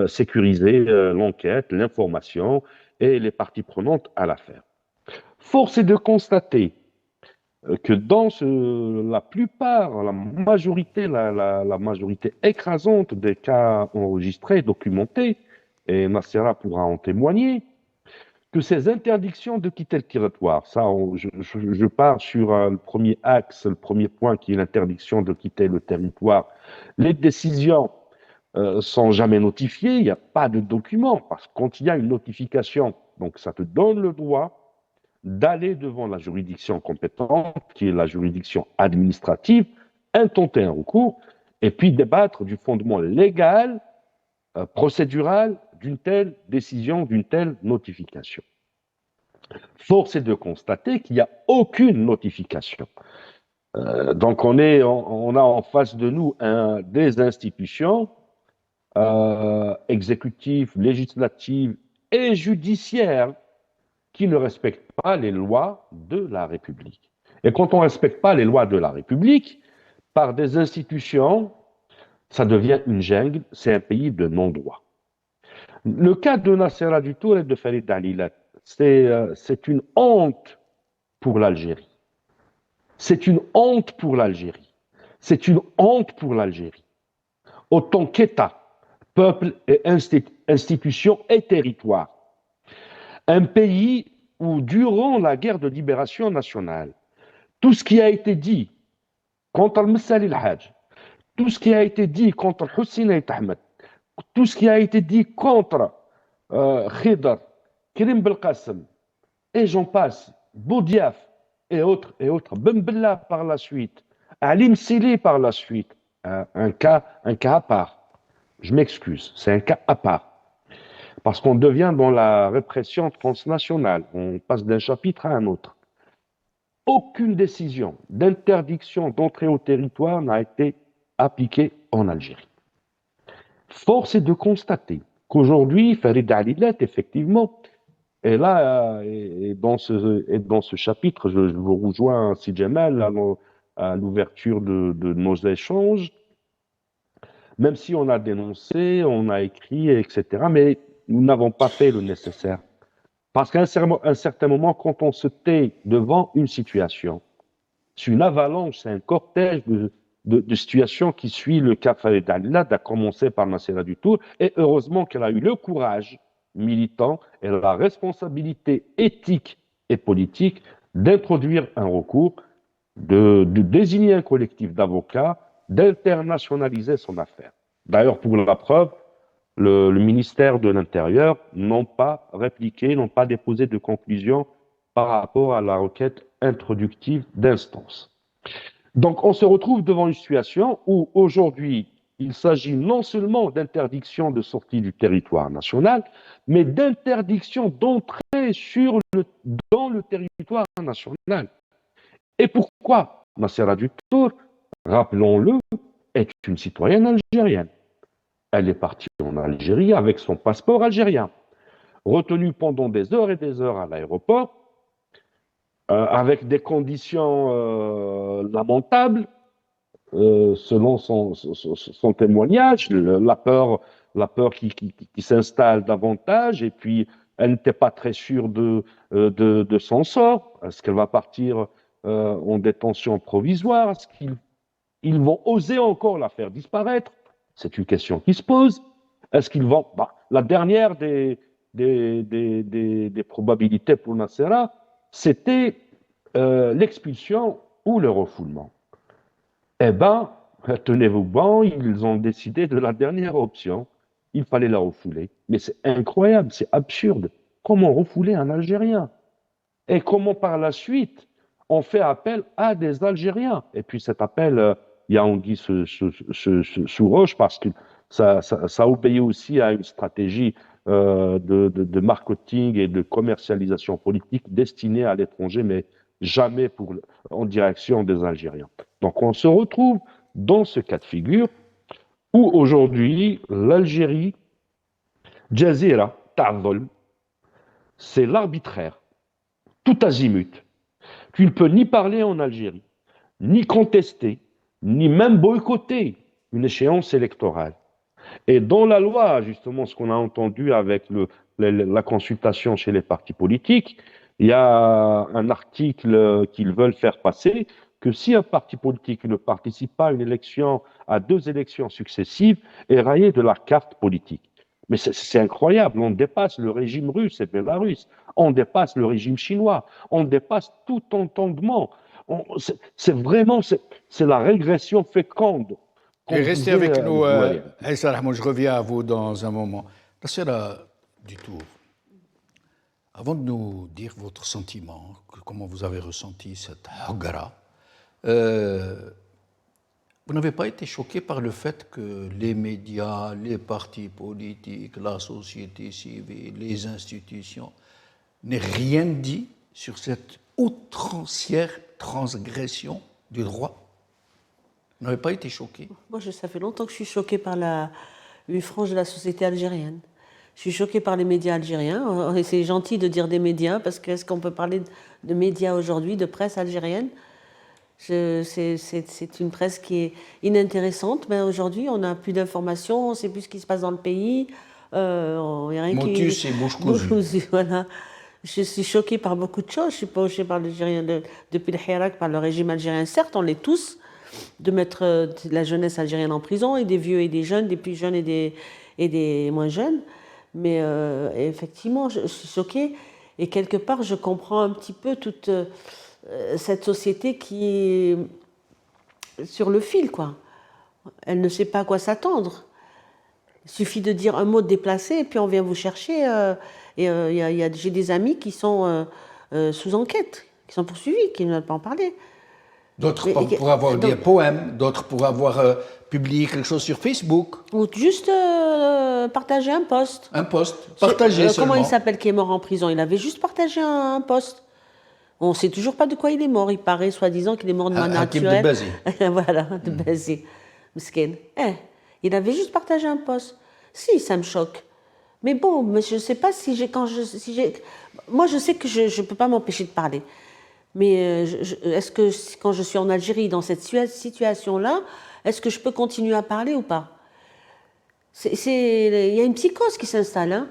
sécuriser l'enquête, l'information et les parties prenantes à l'affaire. Force est de constater que dans la plupart, la majorité écrasante des cas enregistrés, documentés, et Nassera pourra en témoigner, que ces interdictions de quitter le territoire, ça, je pars sur le premier axe, le premier point qui est l'interdiction de quitter le territoire. Les décisions sont jamais notifiées, il n'y a pas de document, parce que quand il y a une notification, donc ça te donne le droit d'aller devant la juridiction compétente, qui est la juridiction administrative, intenter un recours, et puis débattre du fondement légal, procédural d'une telle décision, d'une telle notification. Force est de constater qu'il n'y a aucune notification. Donc on a en face de nous des institutions exécutives, législatives et judiciaires qui ne respectent pas les lois de la République. Et quand on ne respecte pas les lois de la République, par des institutions, ça devient une jungle, c'est un pays de non-droit. Le cas de Nassera Dutour et de Farid Dalilat, c'est une honte pour l'Algérie. C'est une honte pour l'Algérie. C'est une honte pour l'Algérie. Autant qu'État, peuple et institutions et territoire. Un pays où, durant la guerre de libération nationale, tout ce qui a été dit contre Al-Messali al-Hajj, tout ce qui a été dit contre Hussein Ait Ahmed, tout ce qui a été dit contre Khidr, Karim Belkacem, et j'en passe, Boudiaf, et autres, Ben Bella par la suite, Ali Msili par la suite, un cas à part. Je m'excuse, c'est un cas à part. Parce qu'on devient dans la répression transnationale, on passe d'un chapitre à un autre. Aucune décision d'interdiction d'entrée au territoire n'a été appliquée en Algérie. Force est de constater qu'aujourd'hui, Farid Dalilat, effectivement, et là, et dans ce chapitre, je vous rejoins, Si Jamal, à l'ouverture de nos échanges, même si on a dénoncé, on a écrit, etc., mais nous n'avons pas fait le nécessaire. Parce qu'à un certain moment, quand on se tait devant une situation, c'est une avalanche, c'est un cortège de situations qui suit le cas Farid Dalilat, à commencer par Nassera Dutour, et heureusement qu'elle a eu le courage militant et la responsabilité éthique et politique d'introduire un recours, de désigner un collectif d'avocats, d'internationaliser son affaire. D'ailleurs, pour la preuve, le ministère de l'Intérieur n'ont pas répliqué, n'ont pas déposé de conclusion par rapport à la requête introductive d'instance. Donc, on se retrouve devant une situation où aujourd'hui, il s'agit non seulement d'interdiction de sortie du territoire national, mais d'interdiction d'entrée dans le territoire national. Et pourquoi Nassera Dutour, rappelons-le, est une citoyenne algérienne. Elle est partie en Algérie avec son passeport algérien, retenue pendant des heures et des heures à l'aéroport, avec des conditions lamentables, selon son témoignage, la peur qui s'installe davantage, et puis elle n'était pas très sûre de son sort. Est-ce qu'elle va partir en détention provisoire? Est-ce qu'ils vont oser encore la faire disparaître? C'est une question qui se pose. Est-ce qu'ils vont... la dernière des probabilités pour Nassera, c'était l'expulsion ou le refoulement. Eh bien, tenez-vous bon, ils ont décidé de la dernière option. Il fallait la refouler. Mais c'est incroyable, c'est absurde. Comment refouler un Algérien? Et comment par la suite on fait appel à des Algériens? Et puis cet appel, il y a anguille sous roche, parce que ça obéit aussi à une stratégie de marketing et de commercialisation politique destinée à l'étranger, mais jamais en direction des Algériens. Donc on se retrouve dans ce cas de figure où aujourd'hui l'Algérie, Jazira, Ta'zolm, c'est l'arbitraire, tout azimut. Tu ne peux ni parler en Algérie, ni contester, ni même boycotter une échéance électorale. Et dans la loi, justement, ce qu'on a entendu avec la consultation chez les partis politiques, il y a un article qu'ils veulent faire passer, que si un parti politique ne participe pas à 2 élections successives, est rayé de la carte politique. Mais c'est incroyable, on dépasse le régime russe et bélarusse, on dépasse le régime chinois, on dépasse tout entendement. C'est la régression féconde. Et restez avec nous, Aïssa Rahman, je reviens à vous dans un moment. Nassera Dutour, avant de nous dire votre sentiment, comment vous avez ressenti cette hagara, vous n'avez pas été choqué par le fait que les médias, les partis politiques, la société civile, les institutions n'aient rien dit sur cette outrancière transgression du droit? Vous n'avez pas été choqué? Moi, ça fait longtemps que je suis choquée par une frange de la société algérienne. Je suis choquée par les médias algériens. Et c'est gentil de dire des médias, parce qu'est-ce qu'on peut parler de médias aujourd'hui, de presse algérienne? C'est une presse qui est inintéressante. Mais aujourd'hui, on n'a plus d'informations, on ne sait plus ce qui se passe dans le pays. Motus et bouche cousue. Voilà. Je suis choquée par beaucoup de choses. Je suis pas choquée par l'Algérien depuis le Hirak, par le régime algérien. Certes, on l'est tous, de mettre la jeunesse algérienne en prison, et des vieux et des jeunes, des plus jeunes et des moins jeunes. Mais effectivement, je suis choquée. Et quelque part, je comprends un petit peu toute cette société qui est sur le fil, quoi. Elle ne sait pas à quoi s'attendre. Il suffit de dire un mot déplacé et puis on vient vous chercher. J'ai des amis qui sont sous enquête, qui sont poursuivis, qui ne veulent pas en parler. D'autres pour avoir des poèmes, d'autres pour avoir publié quelque chose sur Facebook. Ou juste partager un post. Un post, partagé seulement. Comment il s'appelle qui est mort en prison? Il avait juste partagé un post. On ne sait toujours pas de quoi il est mort. Il paraît soi-disant qu'il est mort de manière naturelle. de Bazi. Voilà, de Bazi. Miskin. Il avait juste partagé un post. Si, ça me choque. Mais bon, mais je ne sais pas moi, je sais que je ne peux pas m'empêcher de parler. Mais est-ce que quand je suis en Algérie, dans cette situation-là, est-ce que je peux continuer à parler ou pas? Il y a une psychose qui s'installe. Hein,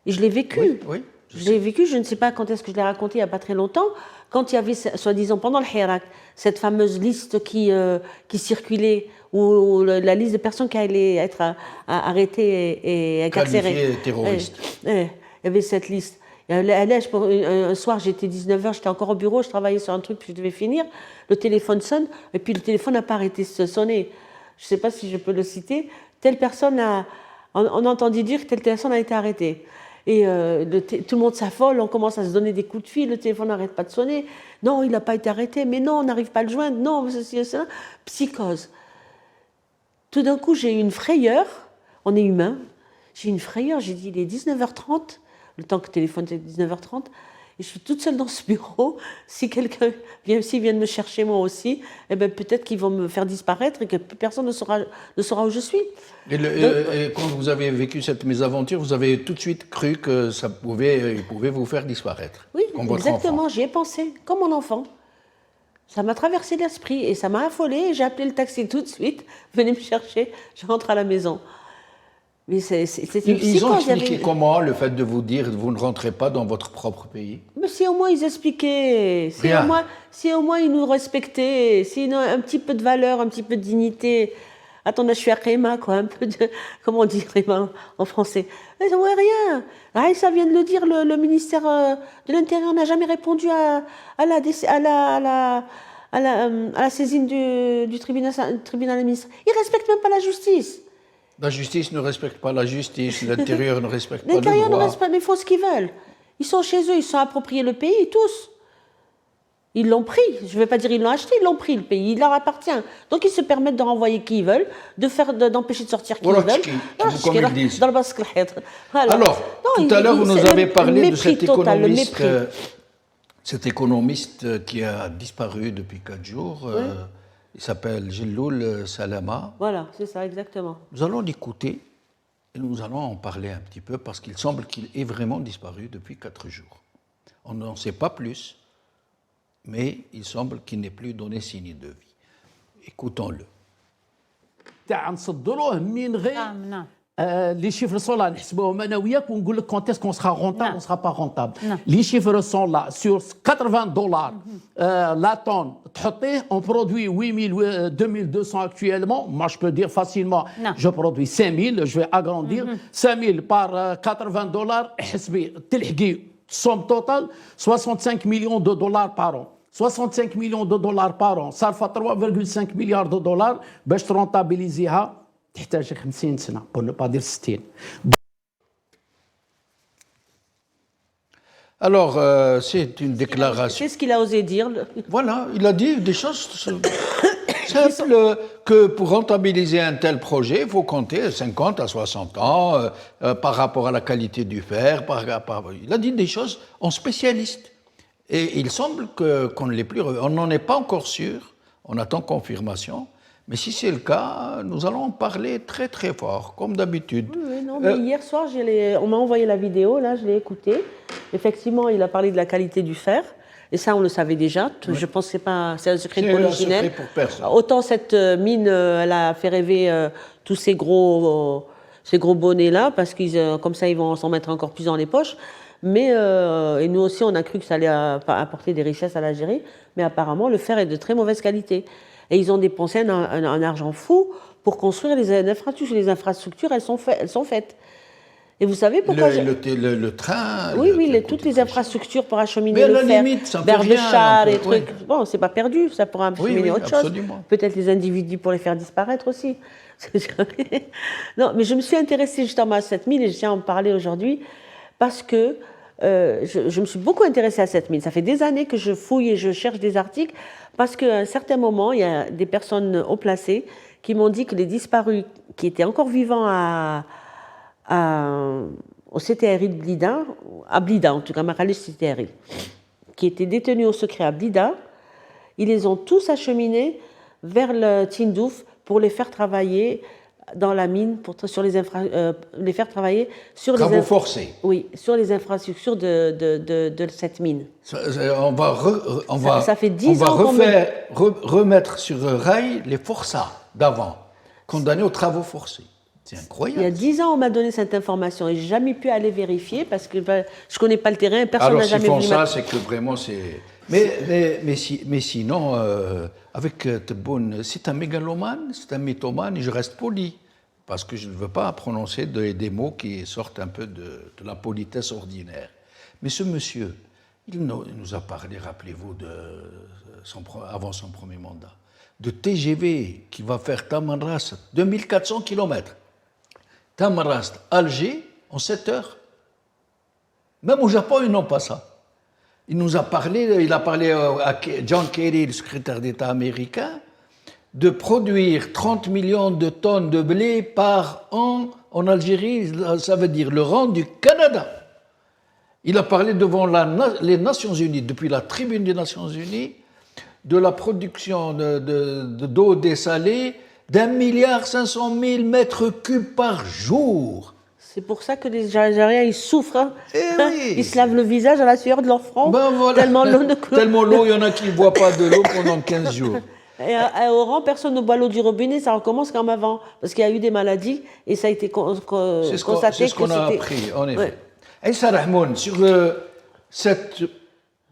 et je l'ai vécu. Oui, je l'ai vécu, je ne sais pas quand est-ce que je l'ai raconté, il n'y a pas très longtemps, quand il y avait, soi-disant, pendant le Hirak, cette fameuse liste qui circulait, ou la liste de personnes qui allaient être arrêtées et incarcérées. Qualifiées terroristes. Il y avait cette liste. Un soir, j'étais 19h, j'étais encore au bureau, je travaillais sur un truc, puis je devais finir. Le téléphone sonne, et puis le téléphone n'a pas arrêté de sonner. Je ne sais pas si je peux le citer. Telle personne on a entendu dire que telle personne a été arrêtée. Et tout le monde s'affole, on commence à se donner des coups de fil, le téléphone n'arrête pas de sonner. Non, il n'a pas été arrêté, mais non, on n'arrive pas à le joindre, non, ceci, cela. Psychose. Tout d'un coup, j'ai eu une frayeur, on est humain, j'ai eu une frayeur, j'ai dit, il est 19h30, le temps que le téléphone était 19h30, et je suis toute seule dans ce bureau. Si quelqu'un vient de me chercher moi aussi, eh ben, peut-être qu'ils vont me faire disparaître et que plus personne ne saura où je suis. Et quand vous avez vécu cette mésaventure, vous avez tout de suite cru que il pouvait vous faire disparaître. Oui, comme votre exactement, enfant. j'y ai pensé, comme mon enfant. Ça m'a traversé l'esprit et ça m'a affolée. J'ai appelé le taxi tout de suite, venez me chercher, je rentre à la maison. Mais c'est une Ils ont psychose. expliqué comment le fait de vous dire vous ne rentrez pas dans votre propre pays? Mais si au moins ils expliquaient, Rien. si au moins ils nous respectaient, si un petit peu de valeur, un petit peu de dignité. Attends, je suis à Réma, quoi, un peu de. Comment on dit Réma en français? Mais ouais, rien. Ah, ça vient de le dire, le ministère de l'Intérieur n'a jamais répondu à la saisine du tribunal administratif. Ils ne respectent même pas la justice. La justice ne respecte pas la justice, l'intérieur ne respecte pas le L'Intérieur ne droit. respecte pas, mais ils font ce qu'ils veulent. Ils sont chez eux, ils sont appropriés le pays, tous. Ils l'ont pris, je ne vais pas dire ils l'ont acheté, ils l'ont pris le pays, il leur appartient. Donc ils se permettent de renvoyer qui ils veulent, d'empêcher de sortir qui ils veulent. Comme ils disent. Dans le basket. Voilà. Alors, Non, tout à l'heure, vous nous c'est avez le parlé de mépris total, le mépris. cet économiste qui a disparu depuis 4 jours. Il s'appelle Jelloul Salama. Voilà, c'est ça, exactement. Nous allons l'écouter et nous allons en parler un petit peu parce qu'il semble qu'il ait vraiment disparu depuis 4 jours. On n'en sait pas plus, mais il semble qu'il n'ait plus donné signe de vie. Écoutons-le. تاع نصدروه من غير نعم les chiffres sont là نحسبوهم انا وياك ونقول لك quand est-ce qu'on sera rentable Non. on sera pas rentable Non. les chiffres sont là sur 80 dollars la tonne تحطيه on produit 8000 2200 actuellement moi je peux dire facilement Non. je produis 5000 je vais agrandir 5000 par 80 dollars احسبي تلحقي somme totale 65 millions de dollars par an 65 millions de dollars par an صارفه 3,5 مليار de dollars باش ترونتابيليزيها تحتاج 50 سنه pour ne pas dire 60. Alors, c'est une déclaration. C'est ce qu'il a osé dire. Voilà, il a dit des choses simples, que pour rentabiliser un tel projet, il faut compter 50 à 60 ans par rapport à la qualité du fer. Il a dit des choses en spécialiste. Et il semble qu'on ne l'ait plus. On n'en est pas encore sûr, on attend confirmation. Mais si c'est le cas, nous allons en parler très très fort, comme d'habitude. Oui, non, mais hier soir, on m'a envoyé la vidéo, là, je l'ai écoutée. Effectivement, il a parlé de la qualité du fer. Et ça, on le savait déjà. Oui. Je pense que c'est un secret de polichinelle. C'est un secret pour personne. Autant cette mine, elle a fait rêver tous ces gros bonnets-là, parce que comme ça, ils vont s'en mettre encore plus dans les poches. Mais et nous aussi, on a cru que ça allait apporter des richesses à l'Algérie. Mais apparemment, le fer est de très mauvaise qualité. Et ils ont dépensé un argent fou pour construire les infrastructures. Les infrastructures, elles sont faites. Et vous savez pourquoi le train. Oui, toutes les infrastructures pour acheminer le fer. Mais à la limite, ça fait rien. Chars et trucs. Oui. Bon, c'est pas perdu, ça pourra acheminer autre absolument. chose. Peut-être les individus pour les faire disparaître aussi. Non, mais je me suis intéressée justement à cette mine et je tiens à en parler aujourd'hui parce que je me suis beaucoup intéressée à cette mine. Ça fait des années que je fouille et je cherche des articles parce qu'à un certain moment, il y a des personnes haut placées qui m'ont dit que les disparus qui étaient encore vivants au CTRI de Blida, à Blida en tout cas, Marrakech CTRI, qui étaient détenus au secret à Blida, ils les ont tous acheminés vers le Tindouf pour les faire travailler dans la mine, les faire travailler sur travaux forcés. Oui, sur les infrastructures de cette mine. Ça fait 10 ans remettre sur rail les forçats d'avant, condamnés aux travaux forcés. C'est incroyable. Il y a 10 ans, on m'a donné cette information et je n'ai jamais pu aller vérifier parce que je ne connais pas le terrain, personne n'a jamais vu. Alors, s'ils font ça, c'est que vraiment c'est... Mais sinon, avec Tebboune, c'est un mégalomane, c'est un mythomane, et je reste poli, parce que je ne veux pas prononcer des mots qui sortent un peu de la politesse ordinaire. Mais ce monsieur, il nous a parlé, rappelez-vous, avant son premier mandat, de TGV qui va faire Tamanrasset, 2400 km. Tamarast, Alger, en 7 heures. Même au Japon, ils n'ont pas ça. Il a parlé à John Kerry, le secrétaire d'État américain, de produire 30 millions de tonnes de blé par an en Algérie, ça veut dire le rang du Canada. Il a parlé devant les Nations Unies, depuis la tribune des Nations Unies, de la production d'eau dessalée d'1,5 milliard mètres cubes par jour. C'est pour ça que les Algériens, ils souffrent. Hein. Oui. Ils se lavent le visage à la sueur de leur front. Ben voilà. Tellement l'eau ne Tellement l'eau, il y en a qui ne boivent pas de l'eau pendant 15 jours. Et à Oran, personne ne boit l'eau du robinet, ça recommence comme avant. Parce qu'il y a eu des maladies et ça a été constaté. C'est ce qu'on a appris, en effet. Ouais. Aïssa Rahmoun, sur cette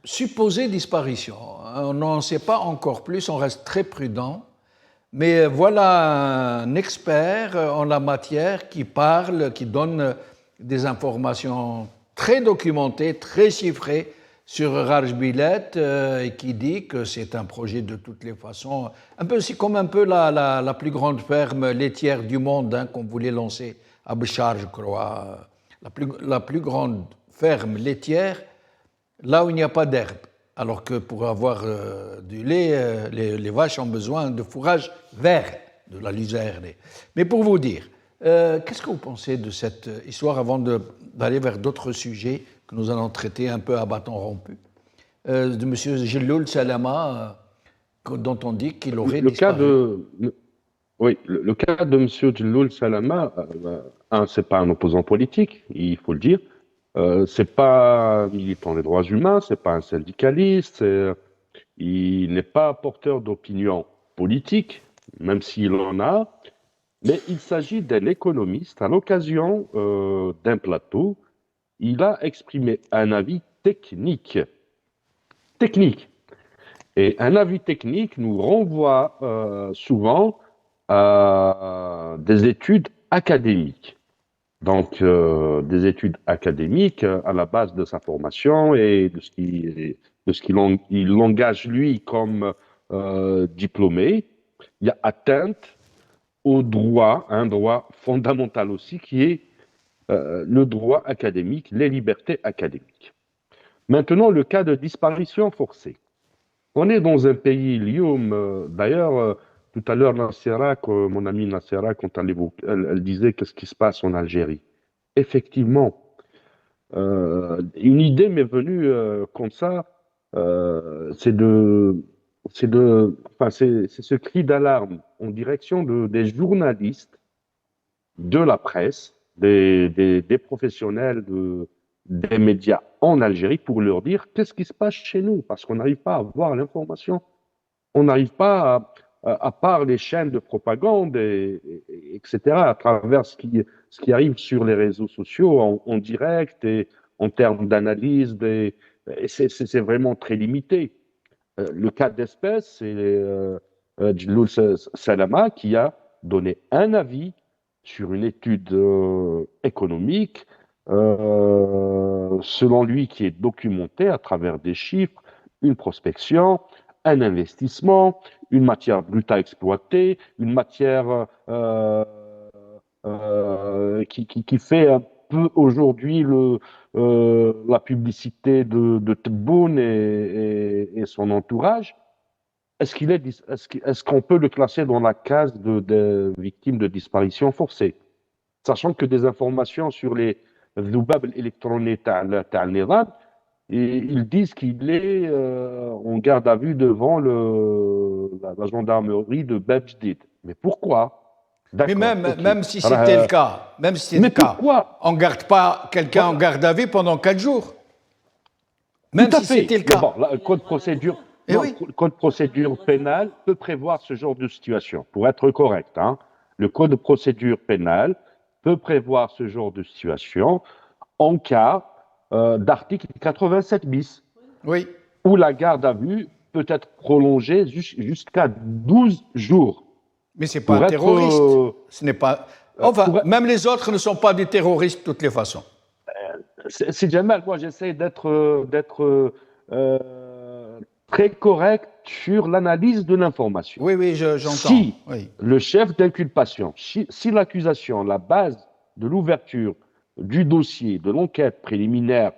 supposée disparition, on n'en sait pas encore plus, on reste très prudent, mais voilà un expert en la matière qui parle, qui donne des informations très documentées, très chiffrées sur Rajbilet et qui dit que c'est un projet de toutes les façons, c'est comme un peu la plus grande ferme laitière du monde hein, qu'on voulait lancer à Béchar, je crois. La plus grande ferme laitière, là où il n'y a pas d'herbe. Alors que pour avoir du lait, les vaches ont besoin de fourrage vert, de la luzerne. Mais pour vous dire, qu'est-ce que vous pensez de cette histoire avant d'aller vers d'autres sujets que nous allons traiter un peu à bâton rompu, de M. Jiloul Salama, dont on dit qu'il aurait disparu. Le cas de M. Jiloul Salama, c'est pas un opposant politique, il faut le dire. C'est pas un militant des droits humains, c'est pas un syndicaliste, il n'est pas porteur d'opinion politique, même s'il en a, mais il s'agit d'un économiste. À l'occasion d'un plateau, il a exprimé un avis technique. Et un avis technique nous renvoie souvent à des études académiques. Donc, des études académiques à la base de sa formation et de ce qu'il engage lui comme diplômé. Il y a atteinte au droit, un droit fondamental aussi, qui est le droit académique, les libertés académiques. Maintenant, le cas de disparition forcée. On est dans un pays, Lyoum, d'ailleurs, tout à l'heure, mon amie Nassera, quand elle disait qu'est-ce qui se passe en Algérie. Effectivement, une idée m'est venue comme ça, c'est ce cri d'alarme en direction des journalistes, de la presse, des professionnels des médias en Algérie pour leur dire qu'est-ce qui se passe chez nous, parce qu'on n'arrive pas à avoir l'information. On n'arrive pas à part les chaînes de propagande, etc., à travers ce qui arrive sur les réseaux sociaux en direct et en termes d'analyse, c'est vraiment très limité. Le cas d'espèce, c'est Jiloul Salama qui a donné un avis sur une étude économique, selon lui, qui est documentée à travers des chiffres, une prospection, un investissement, une matière brute à exploiter, une matière qui fait un peu aujourd'hui la publicité de Tebboune et son entourage. Est-ce qu'on peut le classer dans la case de victimes de disparition forcée? Sachant que des informations sur les ذباب électroniques ils disent qu'il est en garde à vue devant la gendarmerie de Bab Jdid. Mais pourquoi? Mais même si c'était le cas, on ne garde pas quelqu'un en garde à vue pendant 4 jours. Même si c'était le cas. Bon, le code de procédure pénale peut prévoir ce genre de situation, pour être correct. Hein. Le code de procédure pénale peut prévoir ce genre de situation en cas d'article 87 bis, où la garde à vue peut être prolongée jusqu'à 12 jours. Mais ce n'est pas un terroriste. Ce n'est pas... même les autres ne sont pas des terroristes de toutes les façons. C'est Jamal, moi j'essaie d'être très correct sur l'analyse de l'information. Oui, j'entends. Si le chef d'inculpation, si l'accusation, la base de l'ouverture du dossier de l'enquête préliminaire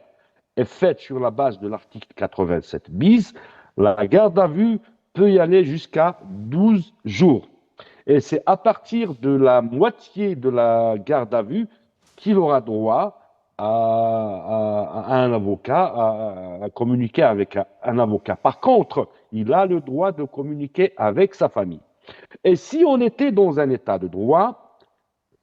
est faite sur la base de l'article 87 bis, la garde à vue peut y aller jusqu'à 12 jours. Et c'est à partir de la moitié de la garde à vue qu'il aura droit à un avocat, à communiquer avec un avocat. Par contre, il a le droit de communiquer avec sa famille. Et si on était dans un état de droit,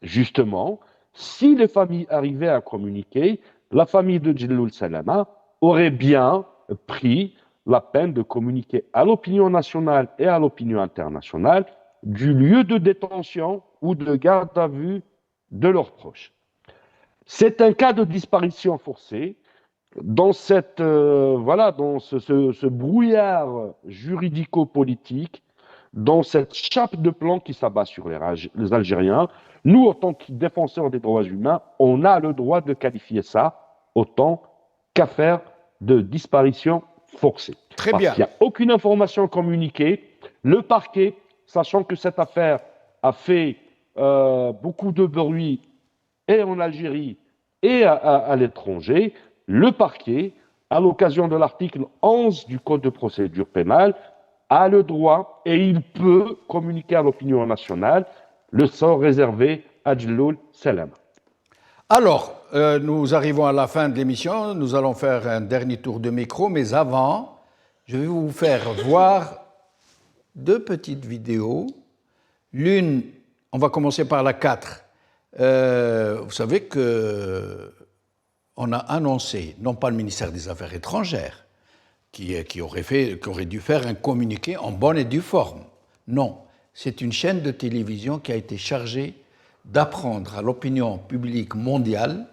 justement, si les familles arrivaient à communiquer, la famille de Djelloul Salama aurait bien pris la peine de communiquer à l'opinion nationale et à l'opinion internationale du lieu de détention ou de garde à vue de leurs proches. C'est un cas de disparition forcée. Dans dans ce brouillard juridico-politique, dans cette chape de plomb qui s'abat sur les Algériens, nous, en tant que défenseurs des droits humains, on a le droit de qualifier ça autant qu'affaire de disparition forcée. Très Parce bien. qu'il n'y a aucune information communiquée. Le parquet, sachant que cette affaire a fait beaucoup de bruit et en Algérie et à l'étranger, le parquet, à l'occasion de l'article 11 du Code de procédure pénale, a le droit et il peut communiquer à l'opinion nationale le sort réservé à Djelloul Salama. Alors, nous arrivons à la fin de l'émission. Nous allons faire un dernier tour de micro, mais avant, je vais vous faire voir deux petites vidéos. L'une, on va commencer par la 4. Vous savez que on a annoncé, non pas le ministère des Affaires étrangères, qui aurait dû faire un communiqué en bonne et due forme. Non, c'est une chaîne de télévision qui a été chargée d'apprendre à l'opinion publique mondiale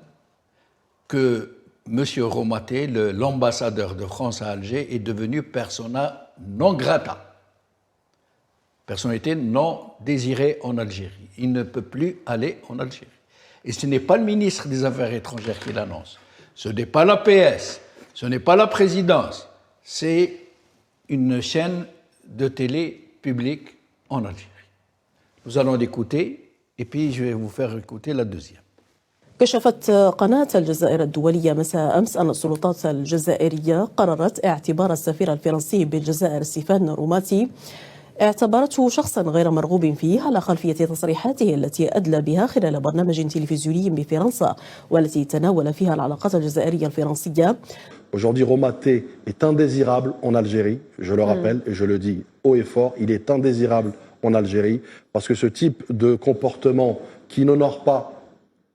que M. Romaté, l'ambassadeur de France à Alger, est devenu persona non grata. Personnalité non désirée en Algérie. Il ne peut plus aller en Algérie. Et ce n'est pas le ministre des Affaires étrangères qui l'annonce. Ce n'est pas la PS. Ce n'est pas la présidence. C'est une chaîne de télé publique en Algérie. Nous allons l'écouter et puis je vais vous faire écouter la deuxième. كشفت قناة الجزائر الدولية مساء أمس أن السلطات الجزائرية قررت اعتبار السفير الفرنسي بالجزائر ستيفان روماتي اعتبرته شخصا غير مرغوب فيه على خلفية تصريحاته التي أدلى بها خلال برنامج تلفزيوني بفرنسا والتي تناول فيها العلاقات الجزائرية الفرنسية. Aujourd'hui, Romaté est indésirable en Algérie, je le rappelle et je le dis haut et fort, il est indésirable en Algérie parce que ce type de comportement qui n'honore pas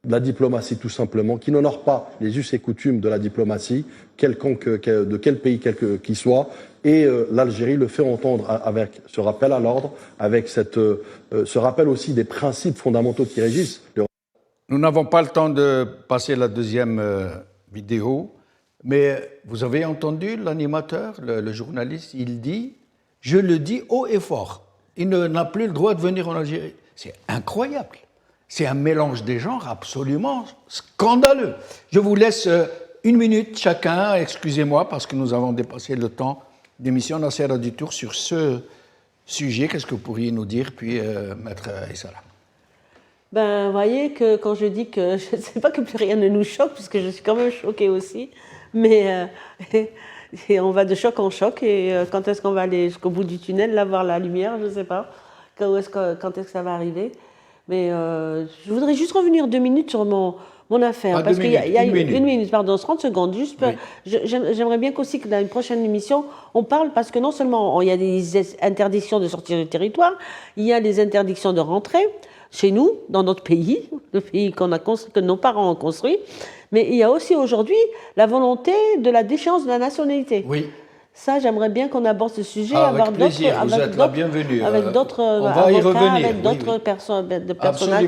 la diplomatie tout simplement, qui n'honore pas les us et coutumes de la diplomatie, de quel pays qu'il soit, et l'Algérie le fait entendre avec ce rappel à l'ordre, avec ce rappel aussi des principes fondamentaux qui régissent. Nous n'avons pas le temps de passer la deuxième vidéo, mais vous avez entendu l'animateur, le journaliste, il dit, je le dis haut et fort, il n'a plus le droit de venir en Algérie. C'est incroyable. C'est un mélange des genres absolument scandaleux. Je vous laisse 1 minute chacun, excusez-moi, parce que nous avons dépassé le temps d'émission Nasser du Tour sur ce sujet. Qu'est-ce que vous pourriez nous dire, puis Maître Issala? Ben, vous voyez que quand je dis que je ne sais pas que plus rien ne nous choque, puisque je suis quand même choquée aussi, mais et on va de choc en choc, et quand est-ce qu'on va aller jusqu'au bout du tunnel, là, voir la lumière, je ne sais pas, quand est-ce que ça va arriver. Mais je voudrais juste revenir 2 minutes sur mon affaire. Parce qu'il y a une minute, pardon, 30 secondes. Juste, oui. J'aimerais bien qu'aussi que dans une prochaine émission, on parle, parce que non seulement il y a des interdictions de sortir du territoire, il y a des interdictions de rentrer chez nous, dans notre pays, le pays qu'on a construit, que nos parents ont construit, mais il y a aussi aujourd'hui la volonté de la déchéance de la nationalité. Oui. Ça, j'aimerais bien qu'on aborde ce sujet. Avec plaisir, vous êtes la bienvenue. Avec d'autres avocats, avec d'autres personnages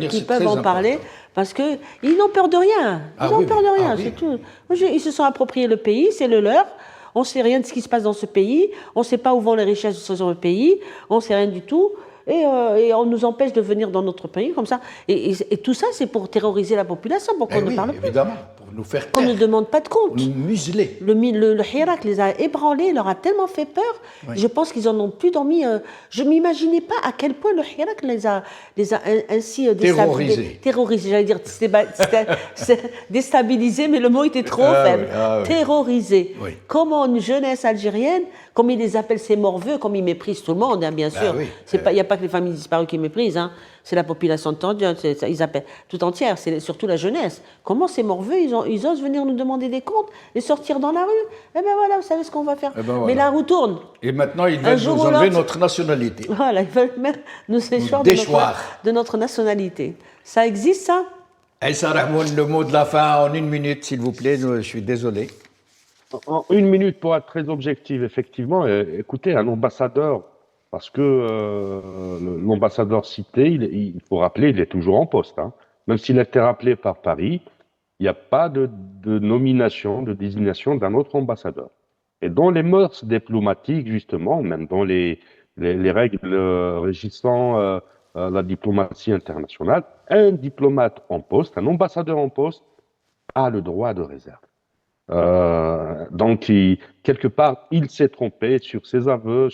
qui peuvent en parler, parce qu'ils n'ont peur de rien. Ils n'ont peur de rien, c'est tout. Ils se sont appropriés le pays, c'est le leur. On ne sait rien de ce qui se passe dans ce pays. On ne sait pas où vont les richesses de ce pays. On ne sait rien du tout. et on nous empêche de venir dans notre pays comme ça. Et tout ça, c'est pour terroriser la population, pour qu'on ne parle plus. Évidemment, pour nous faire Qu'on taire, ne demande pas de compte. nous museler. Le Hirak les a ébranlés, leur a tellement fait peur. Je pense qu'ils en ont plus dormi. Je ne m'imaginais pas à quel point le Hirak les a ainsi terrorisés. J'allais dire déstabilisés, mais le mot était trop faible. Terrorisés. Oui. Comment une jeunesse algérienne, comme ils les appellent ces morveux, comme ils méprisent tout le monde, hein, bien sûr. Il n'y a pas que les familles disparues qui méprisent, hein. C'est la population tendue, ils appellent tout entière, c'est surtout la jeunesse. Comment ces morveux, ils osent venir nous demander des comptes et sortir dans la rue? Eh bien voilà, vous savez ce qu'on va faire. Mais la roue tourne. Et maintenant, ils veulent nous enlever notre nationalité. Voilà, ils veulent même nous déchoir de notre nationalité. Ça existe, ça? Aïssa Rahmoun, le mot de la fin en 1 minute, s'il vous plaît. Je suis désolé. En 1 minute, pour être très objectif, effectivement, écoutez, un ambassadeur, parce que l'ambassadeur cité, il faut rappeler, il est toujours en poste. Hein. Même s'il a été rappelé par Paris, il n'y a pas de nomination, de désignation d'un autre ambassadeur. Et dans les mœurs diplomatiques, justement, même dans les règles régissant la diplomatie internationale, un diplomate en poste, un ambassadeur en poste, a le droit de réserve. Donc, quelque part, il s'est trompé sur ses aveux,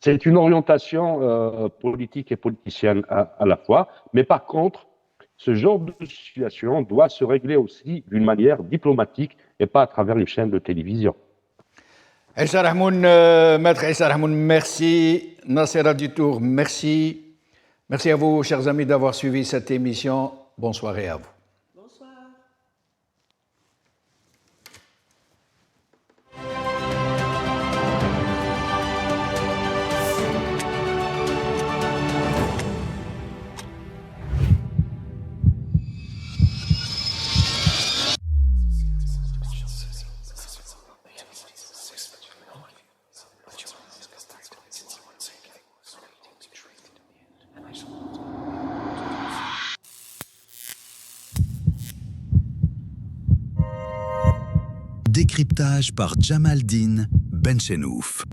c'est une orientation politique et politicienne à la fois, mais par contre, ce genre de situation doit se régler aussi d'une manière diplomatique et pas à travers une chaîne de télévision. Aïssa Rahmoun, maître Aïssa Rahmoun, merci. Nassera Dutour, merci. Merci à vous, chers amis, d'avoir suivi cette émission. Bonne soirée à vous. Décryptage par Jamaldine Benchenouf.